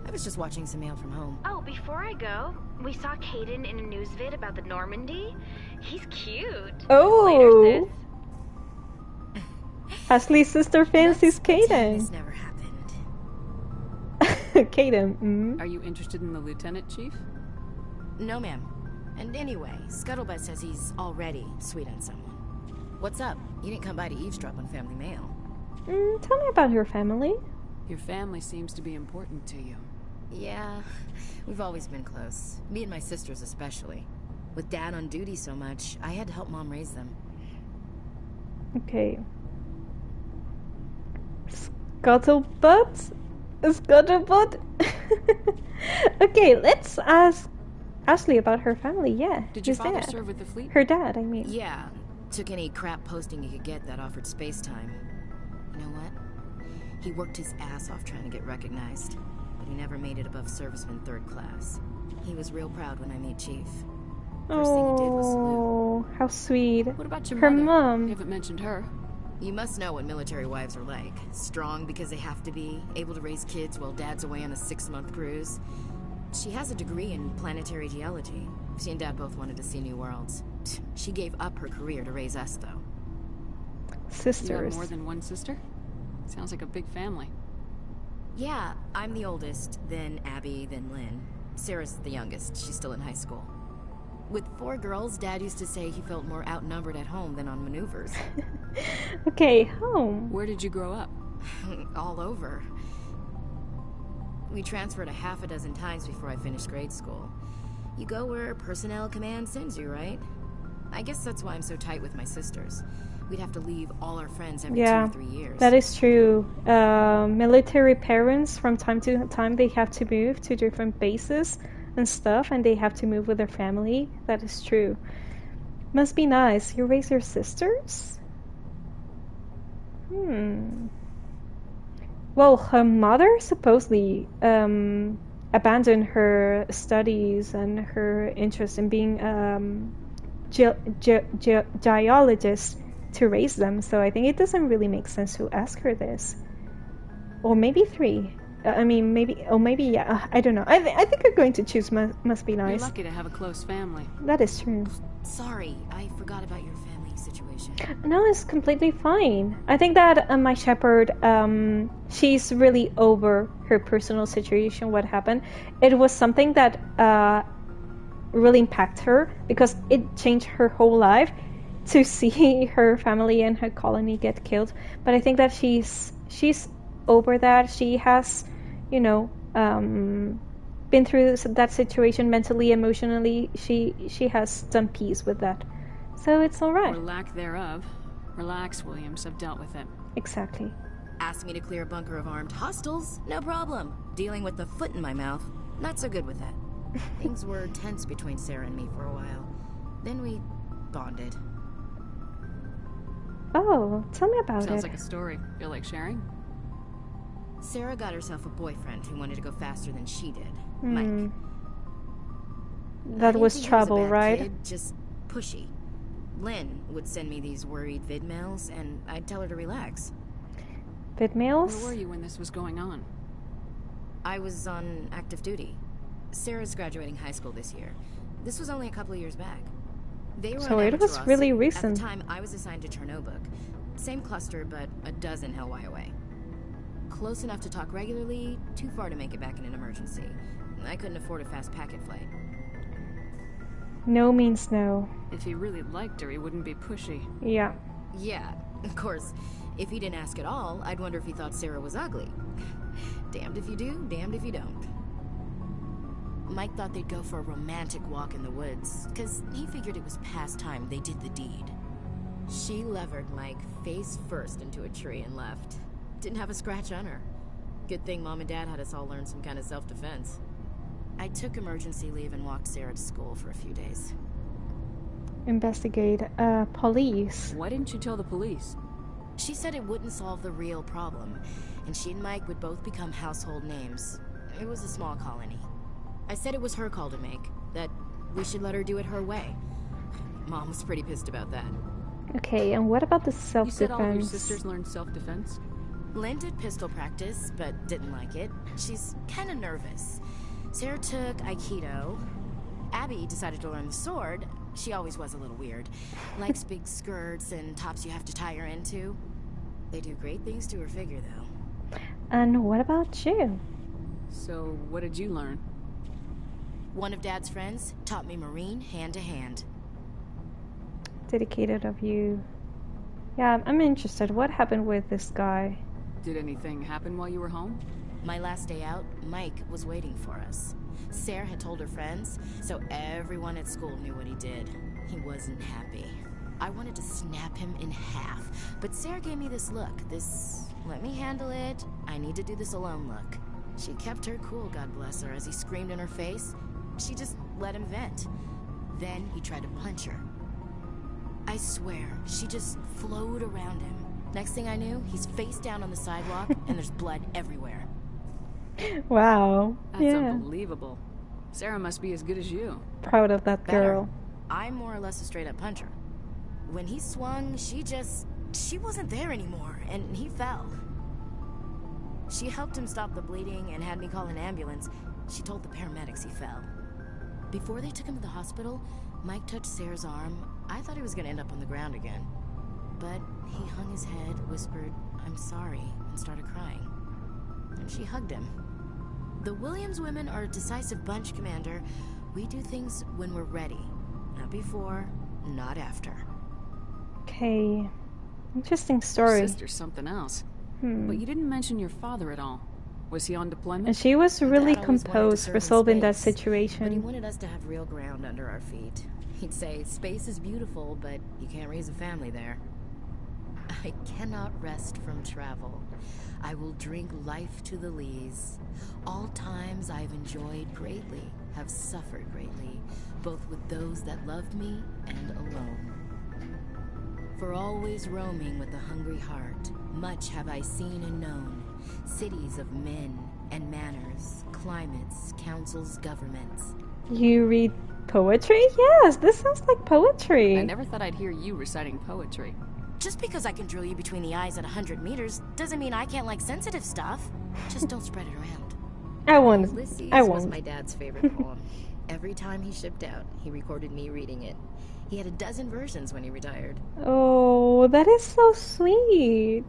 I was just watching some mail from home. Oh, before I go, we saw Caden in a news vid about the Normandy. He's cute. Oh! Later, sis. Ashley's sister fancies This Caden. never happened. Caden, Are you interested in the lieutenant, Chief? No, ma'am. And anyway, Scuttlebutt says he's already sweet on someone. What's up? You didn't come by to eavesdrop on family mail. Tell me about your family. Your family seems to be important to you. Yeah, we've always been close. Me and my sisters especially. With Dad on duty so much, I had to help Mom raise them. Okay. Scuttlebutt? Scuttlebutt? Okay, let's ask Ashley about her family. Yeah, Did your his father dad. serve with the fleet? Her dad, I mean. Yeah, took any crap posting he could get that offered space time. You know what? He worked his ass off trying to get recognized, but he never made it above serviceman 3rd class. He was real proud when I made Chief. First thing he did was salute. Oh, how sweet. What about your Her mother? mom. You haven't mentioned her. You must know what military wives are like. Strong because they have to be, able to raise kids while dad's away on a 6-month cruise. She has a degree in planetary geology. She and dad both wanted to see new worlds. She gave up her career to raise us, though. Sisters. You have more than one sister? Sounds like a big family. Yeah, I'm the oldest, then Abby, then Lynn. Sarah's the youngest. She's still in high school. With 4 girls, Dad used to say he felt more outnumbered at home than on maneuvers. Okay, home. Where did you grow up? All over. We transferred a half a dozen times before I finished grade school. You go where personnel command sends you, right? I guess that's why I'm so tight with my sisters. We'd have to leave all our friends every 2 or 3 years. That is true. Military parents, from time to time, they have to move to different bases and stuff, and they have to move with their family. That is true. Must be nice. You raise your sisters? Well, her mother supposedly abandoned her studies and her interest in being geologist to raise them, so I think it doesn't really make sense to ask her this. Or maybe 3. Maybe yeah. I don't know. I think I'm going to choose must be nice. You're lucky to have a close family. That is true. Sorry, I forgot about your family situation. No, it's completely fine. I think that my Shepard, she's really over her personal situation, what happened. It was something that really impacted her because it changed her whole life to see her family and her colony get killed. But I think that she's over that. She has, been through that situation mentally, emotionally. She has done peace with that, so it's all right. Or lack thereof. Relax, Williams. I've dealt with it. Exactly. Ask me to clear a bunker of armed hostiles? No problem. Dealing with the foot in my mouth? Not so good with that. Things were tense between Sarah and me for a while. Then we bonded. Oh, tell me about it. Sounds like a story. Feel like sharing? Sarah got herself a boyfriend who wanted to go faster than she did. Mike. That was trouble, right? Kid, just pushy. Lynn would send me these worried vid mails, and I'd tell her to relax. Vid mails? Where were you when this was going on? I was on active duty. Sarah's graduating high school this year. This was only a couple of years back. They were so it was Amateros. really recent. At the time, I was assigned to Chernobog. Same cluster, but a dozen Hellwire away. Close enough to talk regularly, too far to make it back in an emergency. I couldn't afford a fast packet flight. No means no. If he really liked her, he wouldn't be pushy. Yeah. Yeah, of course. If he didn't ask at all, I'd wonder if he thought Sarah was ugly. Damned if you do, damned if you don't. Mike thought they'd go for a romantic walk in the woods, because he figured it was past time they did the deed. She levered Mike face first into a tree and left. Didn't have a scratch on her. Good thing Mom and Dad had us all learn some kind of self-defense. I took emergency leave and walked Sarah to school for a few days. Investigate. Police. Why didn't you tell the police? She said it wouldn't solve the real problem, and she and Mike would both become household names. It was a small colony. I said it was her call to make, that we should let her do it her way. Mom was pretty pissed about that. Okay, and what about the self-defense? You said all of your sisters learned self-defense? Lynn did pistol practice, but didn't like it. She's kind of nervous. Sarah took Aikido. Abby decided to learn the sword. She always was a little weird. Likes big skirts and tops you have to tie her into. They do great things to her figure, though. And what about you? So, what did you learn? One of Dad's friends taught me Marine hand to hand. Dedicated of you. Yeah, I'm interested. What happened with this guy? Did anything happen while you were home? My last day out, Mike was waiting for us. Sarah had told her friends, so everyone at school knew what he did. He wasn't happy. I wanted to snap him in half, but Sarah gave me this look, this let me handle it, I need to do this alone look. She kept her cool, God bless her, as he screamed in her face. She just let him vent. Then he tried to punch her. I swear, she just flowed around him. Next thing I knew, he's face down on the sidewalk, and there's blood everywhere. Wow. That's unbelievable. Sarah must be as good as you. Proud of that girl. I'm more or less a straight-up puncher. When he swung, she just She wasn't there anymore, and he fell. She helped him stop the bleeding and had me call an ambulance. She told the paramedics he fell. Before they took him to the hospital, Mike touched Sarah's arm. I thought he was gonna end up on the ground again. But he hung his head, whispered, "I'm sorry," and started crying. And she hugged him. The Williams women are a decisive bunch, Commander. We do things when we're ready. Not before, not after. Okay. Interesting story. Your sister's something else. But you didn't mention your father at all. Was he on deployment? And she was really Dad always wanted to composed serve for in solving that space, But he situation. wanted us to have real ground under our feet. He'd say, space is beautiful, but you can't raise a family there. I cannot rest from travel. I will drink life to the lees. All times I've enjoyed greatly, have suffered greatly, both with those that loved me and alone. For always roaming with a hungry heart, much have I seen and known. Cities of men and manners, climates, councils, governments. You read poetry? Yes, this sounds like poetry. I never thought I'd hear you reciting poetry. Just because I can drill you between the eyes at 100 meters doesn't mean I can't like sensitive stuff. Just don't spread it around. I won't. Ulysses I was won't. my dad's favorite poem. Every time he shipped out, he recorded me reading it. He had a dozen versions when he retired. Oh, that is so sweet.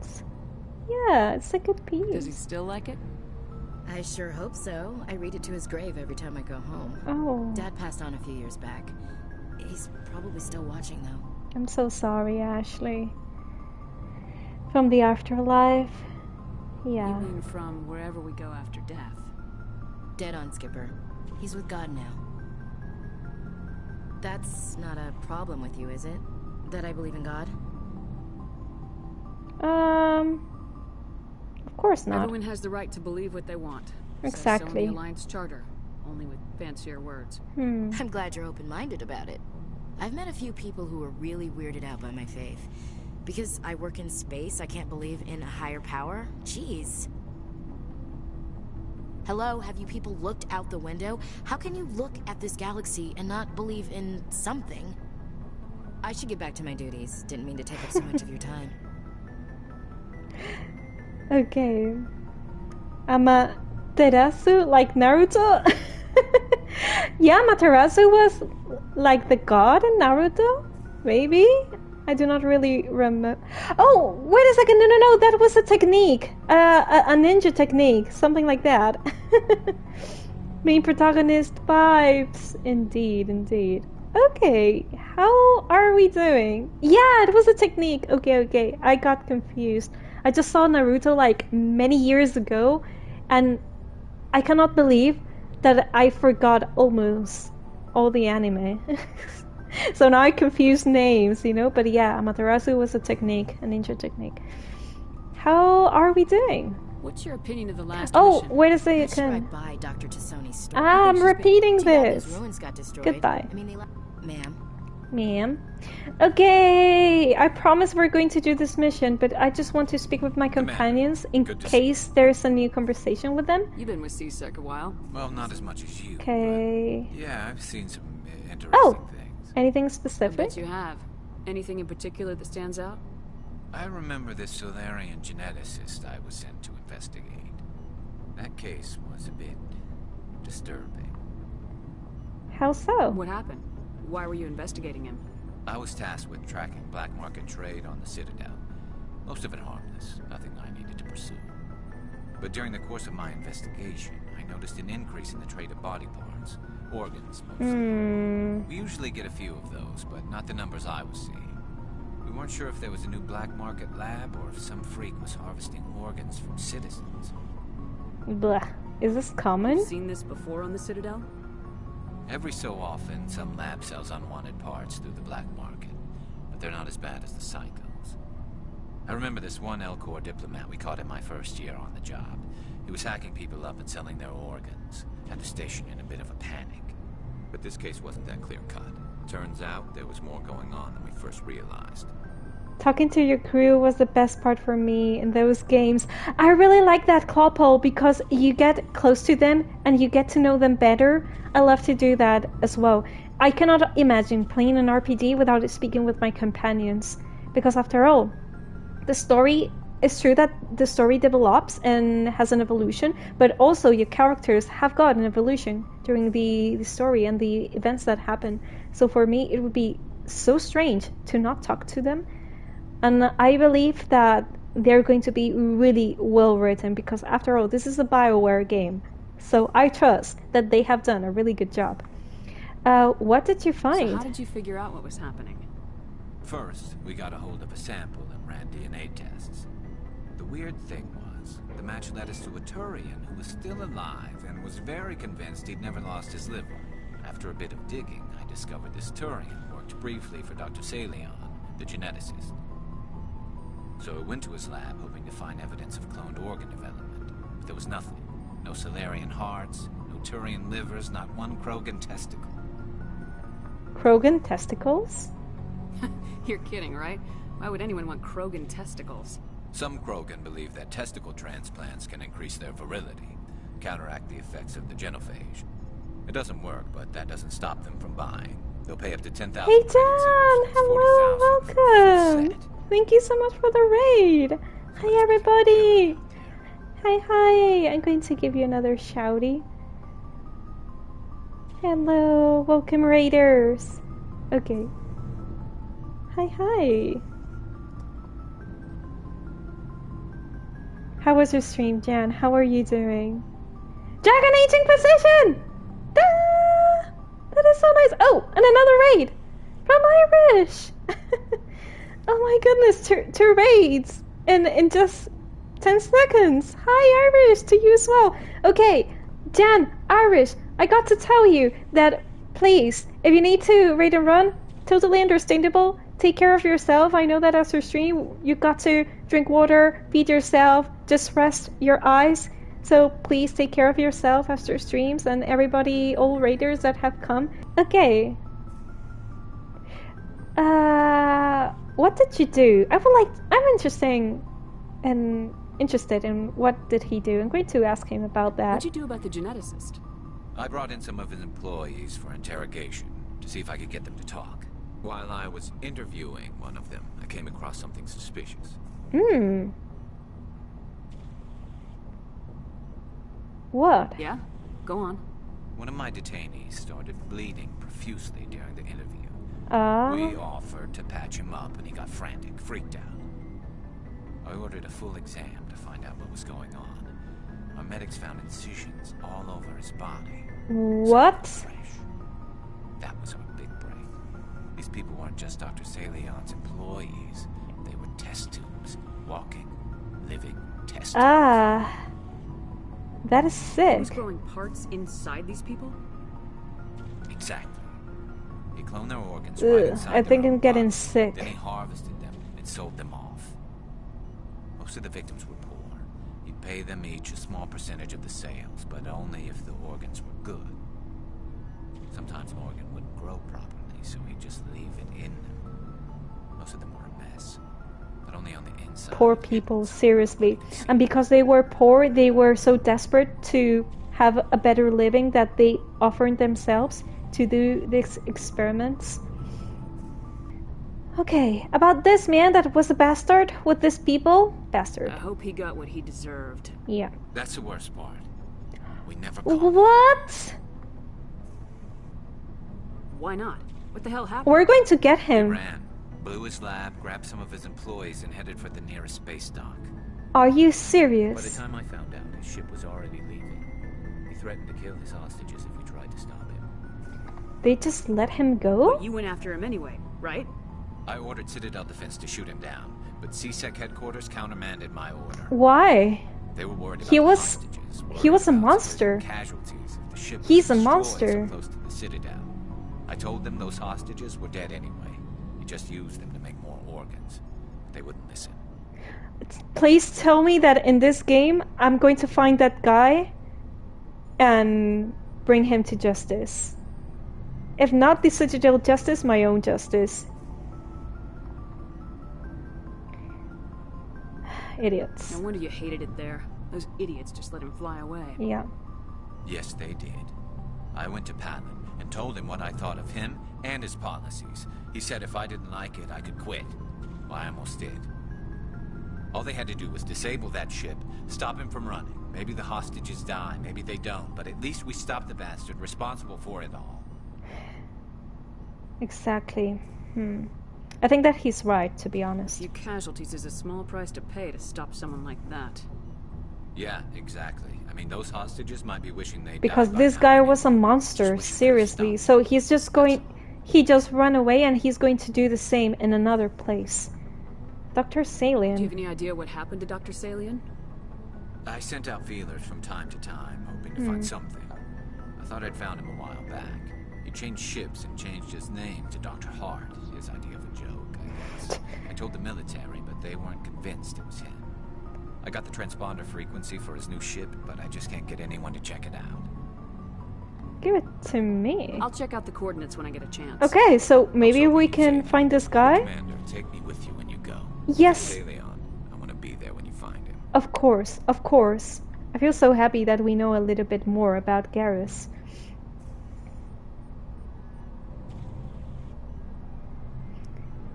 Yeah, it's a good piece. Does he still like it? I sure hope so. I read it to his grave every time I go home. Oh. Dad passed on a few years back. He's probably still watching, though. I'm so sorry, Ashley. From the afterlife. Yeah. You mean from wherever we go after death? Dead on, Skipper. He's with God now. That's not a problem with you, is it? That I believe in God? Of course not. Everyone has the right to believe what they want. Exactly. Says so in the Alliance Charter, only with fancier words. I'm glad you're open-minded about it. I've met a few people who are really weirded out by my faith. Because I work in space, I can't believe in a higher power? Jeez. Hello, have you people looked out the window? How can you look at this galaxy and not believe in something? I should get back to my duties. Didn't mean to take up so much of your time. Okay. Amaterasu, like Naruto? Yeah, Amaterasu was like the god in Naruto? Maybe? I do not really remember. Oh, wait a second. No. That was a technique. A ninja technique. Something like that. Main protagonist vibes. Indeed. Okay. How are we doing? Yeah, it was a technique. Okay. I got confused. I just saw Naruto like many years ago. And I cannot believe that I forgot almost all the anime. So now I confuse names, you know? But yeah, Amaterasu was a technique, a ninja technique. How are we doing? What's your opinion of the last Oh, mission? wait a second. Let's right by Dr. Tassoni's store. I'm repeating Too bad this. those ruins got destroyed. Goodbye. I mean, they Ma'am. Ma'am. Okay, I promise we're going to do this mission, but I just want to speak with my companions in case there's a new conversation with them. You've been with C-Sec a while. Well, not as much as you. Okay. But yeah, I've seen some interesting things. Anything I specific? bet you have. Anything in particular that stands out? I remember this Solarian geneticist I was sent to investigate. That case was a bit disturbing. How so? What happened? Why were you investigating him? I was tasked with tracking black market trade on the Citadel. Most of it harmless, nothing I needed to pursue. But during the course of my investigation, I noticed an increase in the trade of body parts, organs mostly. We usually get a few of those, but not the numbers I was seeing. We weren't sure if there was a new black market lab or if some freak was harvesting organs from citizens. Blah. Is this common? You've seen this before on the Citadel? Every so often, some lab sells unwanted parts through the black market, but they're not as bad as the psychos. I remember this one L-Corps diplomat we caught in my first year on the job. He was hacking people up and selling their organs. Had the station in a bit of a panic. But this case wasn't that clear-cut. Turns out there was more going on than we first realized. Talking to your crew was the best part for me in those games. I really like that claw pole because you get close to them and you get to know them better. I love to do that as well. I cannot imagine playing an RPG without speaking with my companions. Because after all, the story, it's true that the story develops and has an evolution, but also your characters have got an evolution during the story and the events that happen. So for me, it would be so strange to not talk to them. And I believe that they're going to be really well written, because after all, this is a Bioware game. So I trust that they have done a really good job. What did you find? So how did you figure out what was happening? First, we got a hold of a sample and ran DNA tests. The weird thing was, the match led us to a Turian who was still alive and was very convinced he'd never lost his liver. After a bit of digging, I discovered this Turian worked briefly for Dr. Salion, the geneticist. So I went to his lab hoping to find evidence of cloned organ development, but there was nothing. No Salarian hearts, no Turian livers, not one Krogan testicle. Krogan testicles? You're kidding, right? Why would anyone want Krogan testicles? Some Krogan believe that testicle transplants can increase their virility, counteract the effects of the genophage. It doesn't work, but that doesn't stop them from buying. They'll pay up to 10,000. Hey Dan! Hello, welcome! Thank you so much for the raid! Hi everybody! Hi! I'm going to give you another shouty. Hello, welcome raiders! Okay. Hi! How was your stream, Jan? How are you doing? Dragon aging position! Ah, that is so nice! Oh, and another raid! From Irish! Oh my goodness, two raids in just 10 seconds! Hi Irish, to you as well! Okay, Jan, Irish, I got to tell you that, please, if you need to raid and run, totally understandable. Take care of yourself. I know that after stream, you've got to drink water, feed yourself, just rest your eyes. So please take care of yourself after streams, and everybody, all raiders that have come. Okay. What did you do? I'm interested in what did he do. I'm going to ask him about that. What'd you do about the geneticist? I brought in some of his employees for interrogation to see if I could get them to talk. While I was interviewing one of them, I came across something suspicious. What? Yeah? Go on. One of my detainees started bleeding profusely during the interview. We offered to patch him up and he got frantic, freaked out. I ordered a full exam to find out what was going on. Our medics found incisions all over his body. What? That was our big break. These people weren't just Dr. Salion's employees. They were test tubes. Walking, living test tubes. That is sick. He was growing parts inside these people? Exactly. He cloned their organs right inside I think I'm getting bodies. sick. Then he harvested them and sold them off. Most of the victims were poor. He'd pay them each a small percentage of the sales, but only if the organs were good. Sometimes an organ wouldn't grow properly, so he'd just leave it in them. Most of them were a mess, but only on the inside. Poor people, seriously. And because they were poor, they were so desperate to have a better living that they offered themselves to do these experiments. Okay, about this man that was a bastard with these people. Bastard. I hope he got what he deserved. Yeah. That's the worst part. We never caught him. What? Why not? What the hell happened? We're going to get him. He ran, blew his lab, grabbed some of his employees, and headed for the nearest space dock. Are you By the serious? time I found out, his ship was already leaving. He threatened to kill his hostages if we tried to stop him. They just let him go? But you went after him anyway, right? I ordered Citadel Defense to shoot him down, but CSEC headquarters countermanded my order. Why? They were worried about He the was hostages, he was a worried about monster. casualties if the ship was He's a destroyed monster. so close to the Citadel. I told them those hostages were dead anyway. He just used them to make more organs. They wouldn't listen. Please tell me that in this game I'm going to find that guy and bring him to justice. If not the Citadel justice, my own justice. Idiots. No wonder you hated it there. Those idiots just let him fly away. Yeah. Yes, they did. I went to Palin and told him what I thought of him and his policies. He said if I didn't like it, I could quit. Well, I almost did. All they had to do was disable that ship, stop him from running. Maybe the hostages die, maybe they don't, but at least we stopped the bastard responsible for it all. Exactly. I think that he's right, to be honest. A few casualties is a small price to pay to stop someone like that. Yeah, exactly. I mean, those hostages might be wishing they Because died this guy was a monster, seriously. So he's just going... He just ran away and he's going to do the same in another place. Dr. Salian. Do you have any idea what happened to Dr. Salian? I sent out feelers from time to time, hoping to find something. I thought I'd found him a while back. He changed ships and changed his name to Dr. Hart, his idea of a joke, I guess. I told the military, but they weren't convinced it was him. I got the transponder frequency for his new ship, but I just can't get anyone to check it out. Give it to me. I'll check out the coordinates when I get a chance. Okay, so maybe we can find this guy? Commander, take me with you when you go. Yes. Stay on. I want to be there when you find him. Of course, of course. I feel so happy that we know a little bit more about Garrus.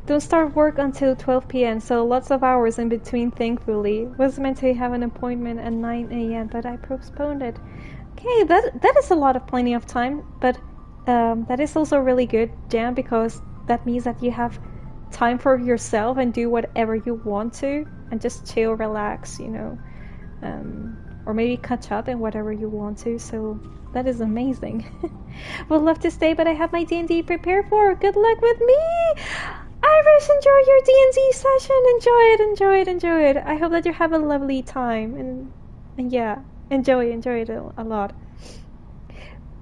Don't start work until 12 p.m, so lots of hours in between, thankfully. Was meant to have an appointment at 9 a.m, but I postponed it. Okay, that is a lot of plenty of time, but that is also really good, Jam, because that means that you have time for yourself and do whatever you want to, and just chill, relax, you know, or maybe catch up in whatever you want to, so that is amazing. Would love to stay, but I have my D&D prepared for. Good luck with me! Iris, enjoy your D&D session! Enjoy it! I hope that you have a lovely time, and yeah, enjoy it a lot.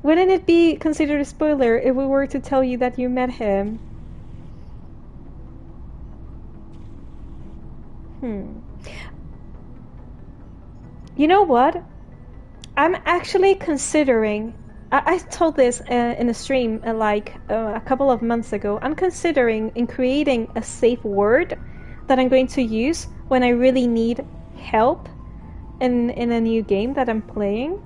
Wouldn't it be considered a spoiler if we were to tell you that you met him? You know what? I'm actually considering... I told this in a stream a couple of months ago. I'm considering in creating a safe word that I'm going to use when I really need help in a new game that I'm playing.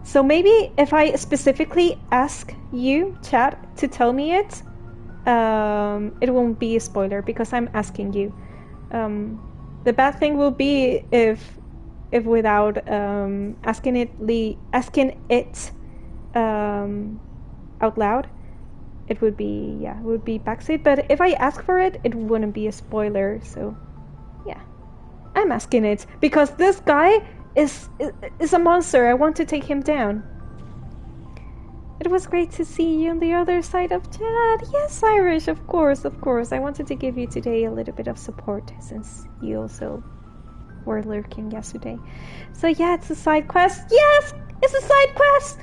So maybe if I specifically ask you, chat, to tell me it, it won't be a spoiler because I'm asking you. The bad thing will be if without asking it out loud, it would be backseat. But if I ask for it, it wouldn't be a spoiler. So yeah, I'm asking it because this guy is a monster. I want to take him down. It was great to see you on the other side of chat. Yes, Irish, of course. I wanted to give you today a little bit of support since you also were lurking yesterday. So yeah, it's a side quest. Yes, it's a side quest.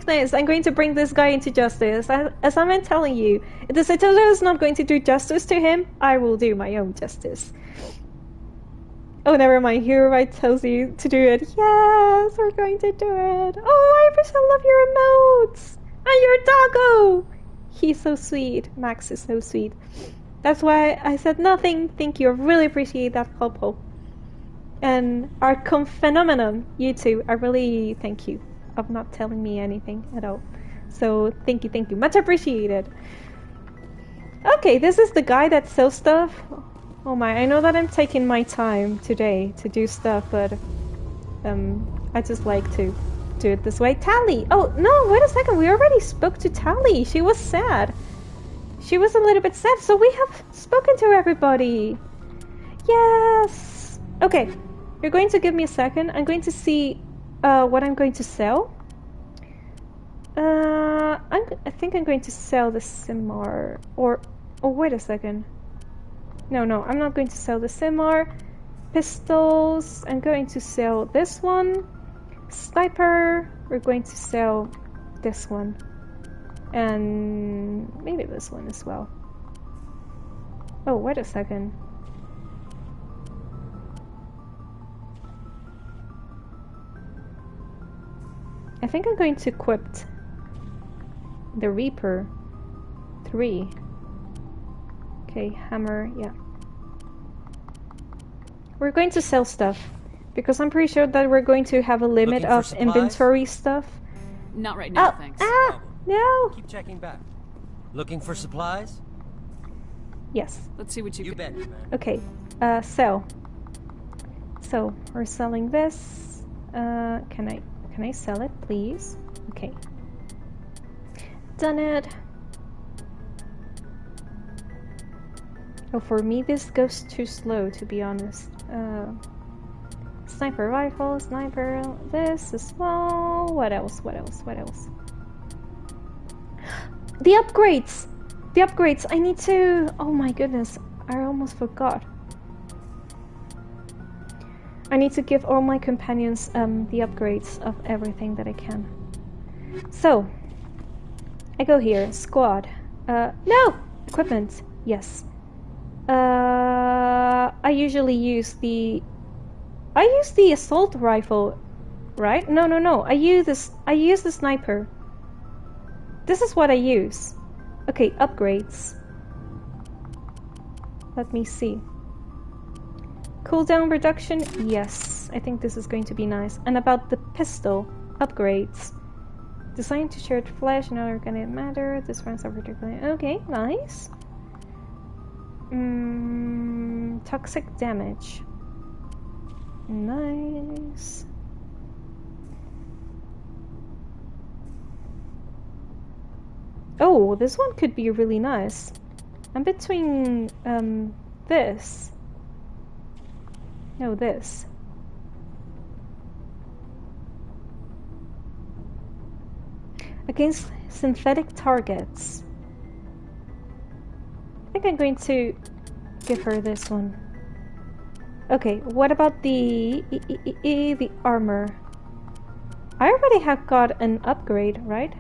Nice. I'm going to bring this guy into justice. As I've been telling you, if the Citadel is not going to do justice to him, I will do my own justice. Oh, never mind. Hero tells you to do it. Yes, we're going to do it. Oh, Irish, I love your emotes. And your doggo. He's so sweet. Max is so sweet. That's why I said nothing. Thank you. I really appreciate that, Popo. And our phenomenon, you two, I really thank you of not telling me anything at all. So thank you. Much appreciated. Okay, this is the guy that sells stuff. Oh my, I know that I'm taking my time today to do stuff, but I just like to do it this way. Tali! Oh, no, wait a second, we already spoke to Tali. She was sad. She was a little bit sad, so we have spoken to everybody. Yes! Okay, you're going to give me a second. I'm going to see what I'm going to sell. I think I'm going to sell the Simar, or... Oh, wait a second. No, I'm not going to sell the Simar. Pistols, I'm going to sell this one. Sniper, we're going to sell this one. And maybe this one as well. Oh, wait a second. I think I'm going to equip the Reaper 3. Okay, hammer, yeah. We're going to sell stuff because I'm pretty sure that we're going to have a limit of inventory stuff. Not right now, thanks. No! Keep checking back. Looking for supplies? Yes. Let's see what you bet, man. Okay. Sell. So we're selling this. Can I sell it, please? Okay. Done it. Oh, for me this goes too slow, to be honest. Sniper rifle, sniper, this as well. What else? What else? What else? The upgrades! The upgrades! I need to... Oh my goodness, I almost forgot. I need to give all my companions the upgrades of everything that I can. So, I go here, squad. No! Equipment, yes. I usually use the... I use the assault rifle, right? No. I use the sniper. This is what I use. Okay, upgrades. Let me see. Cooldown reduction, yes. I think this is going to be nice. And about the pistol, upgrades. Designed to charge flash, no organic matter. This runs over particularly. Okay, nice. Toxic damage. Nice. Oh, this one could be really nice. I'm between this. No, this. Against synthetic targets. I think I'm going to give her this one. Okay, what about the armor? I already have got an upgrade, right?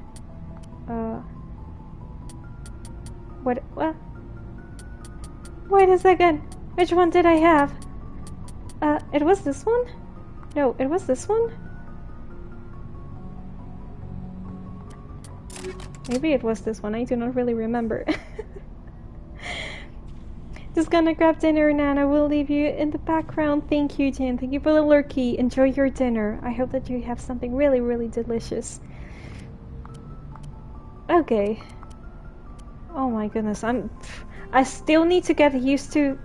What? Wait a second. Which one did I have? It was this one? No, it was this one? Maybe it was this one. I do not really remember. Just gonna grab dinner now and I will leave you in the background. Thank you, Jen. Thank you for the lurky. Enjoy your dinner. I hope that you have something really, really delicious. Okay. Oh my goodness. I still need to get used to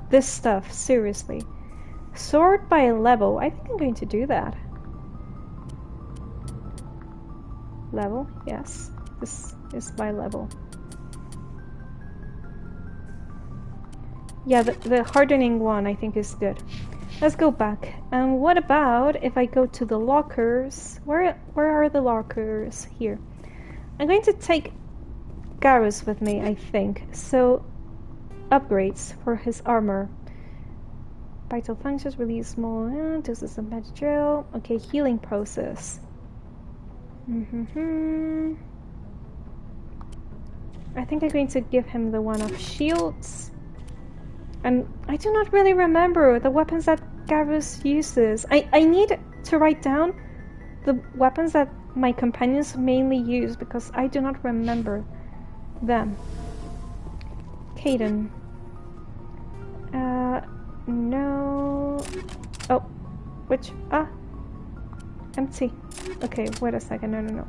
this stuff. Seriously. Sort by level. I think I'm going to do that. Level? Yes. This is by level. Yeah, the hardening one I think is good. Let's go back. And what about if I go to the lockers? Where are the lockers? Here. I'm going to take Garrus with me, I think. So, upgrades for his armor. Vital functions, release small doses of magic drill. Okay, healing process. I think I'm going to give him the one of shields. And I do not really remember the weapons that Garrus uses. I need to write down the weapons that my companions mainly use because I do not remember them. Caden. No. Oh, which? Empty. Okay, wait a second. No.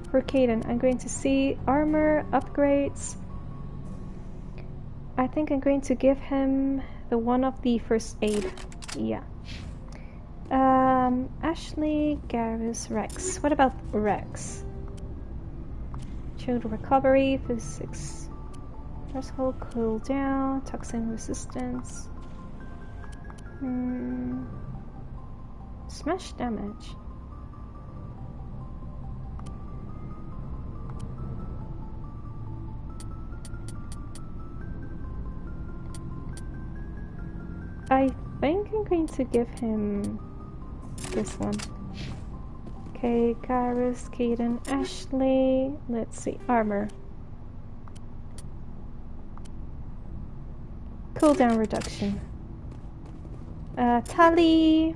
For Caden, I'm going to see armor, upgrades. I think I'm going to give him the one of the first aid. Yeah. Ashley, Garrus, Rex. What about Rex? Shield recovery, physics, threshold, cooldown, toxin resistance. Smash damage. I think I'm going to give him this one. Okay, Garrus, Caden, Ashley. Let's see, armor. Cooldown reduction. Tali.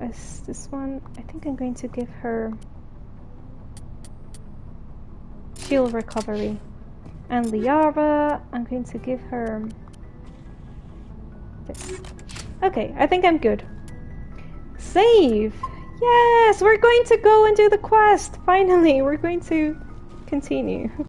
Is this one? I think I'm going to give her shield recovery. And Liara, I'm going to give her this. Okay, I think I'm good. Save! Yes! We're going to go and do the quest! Finally, we're going to continue.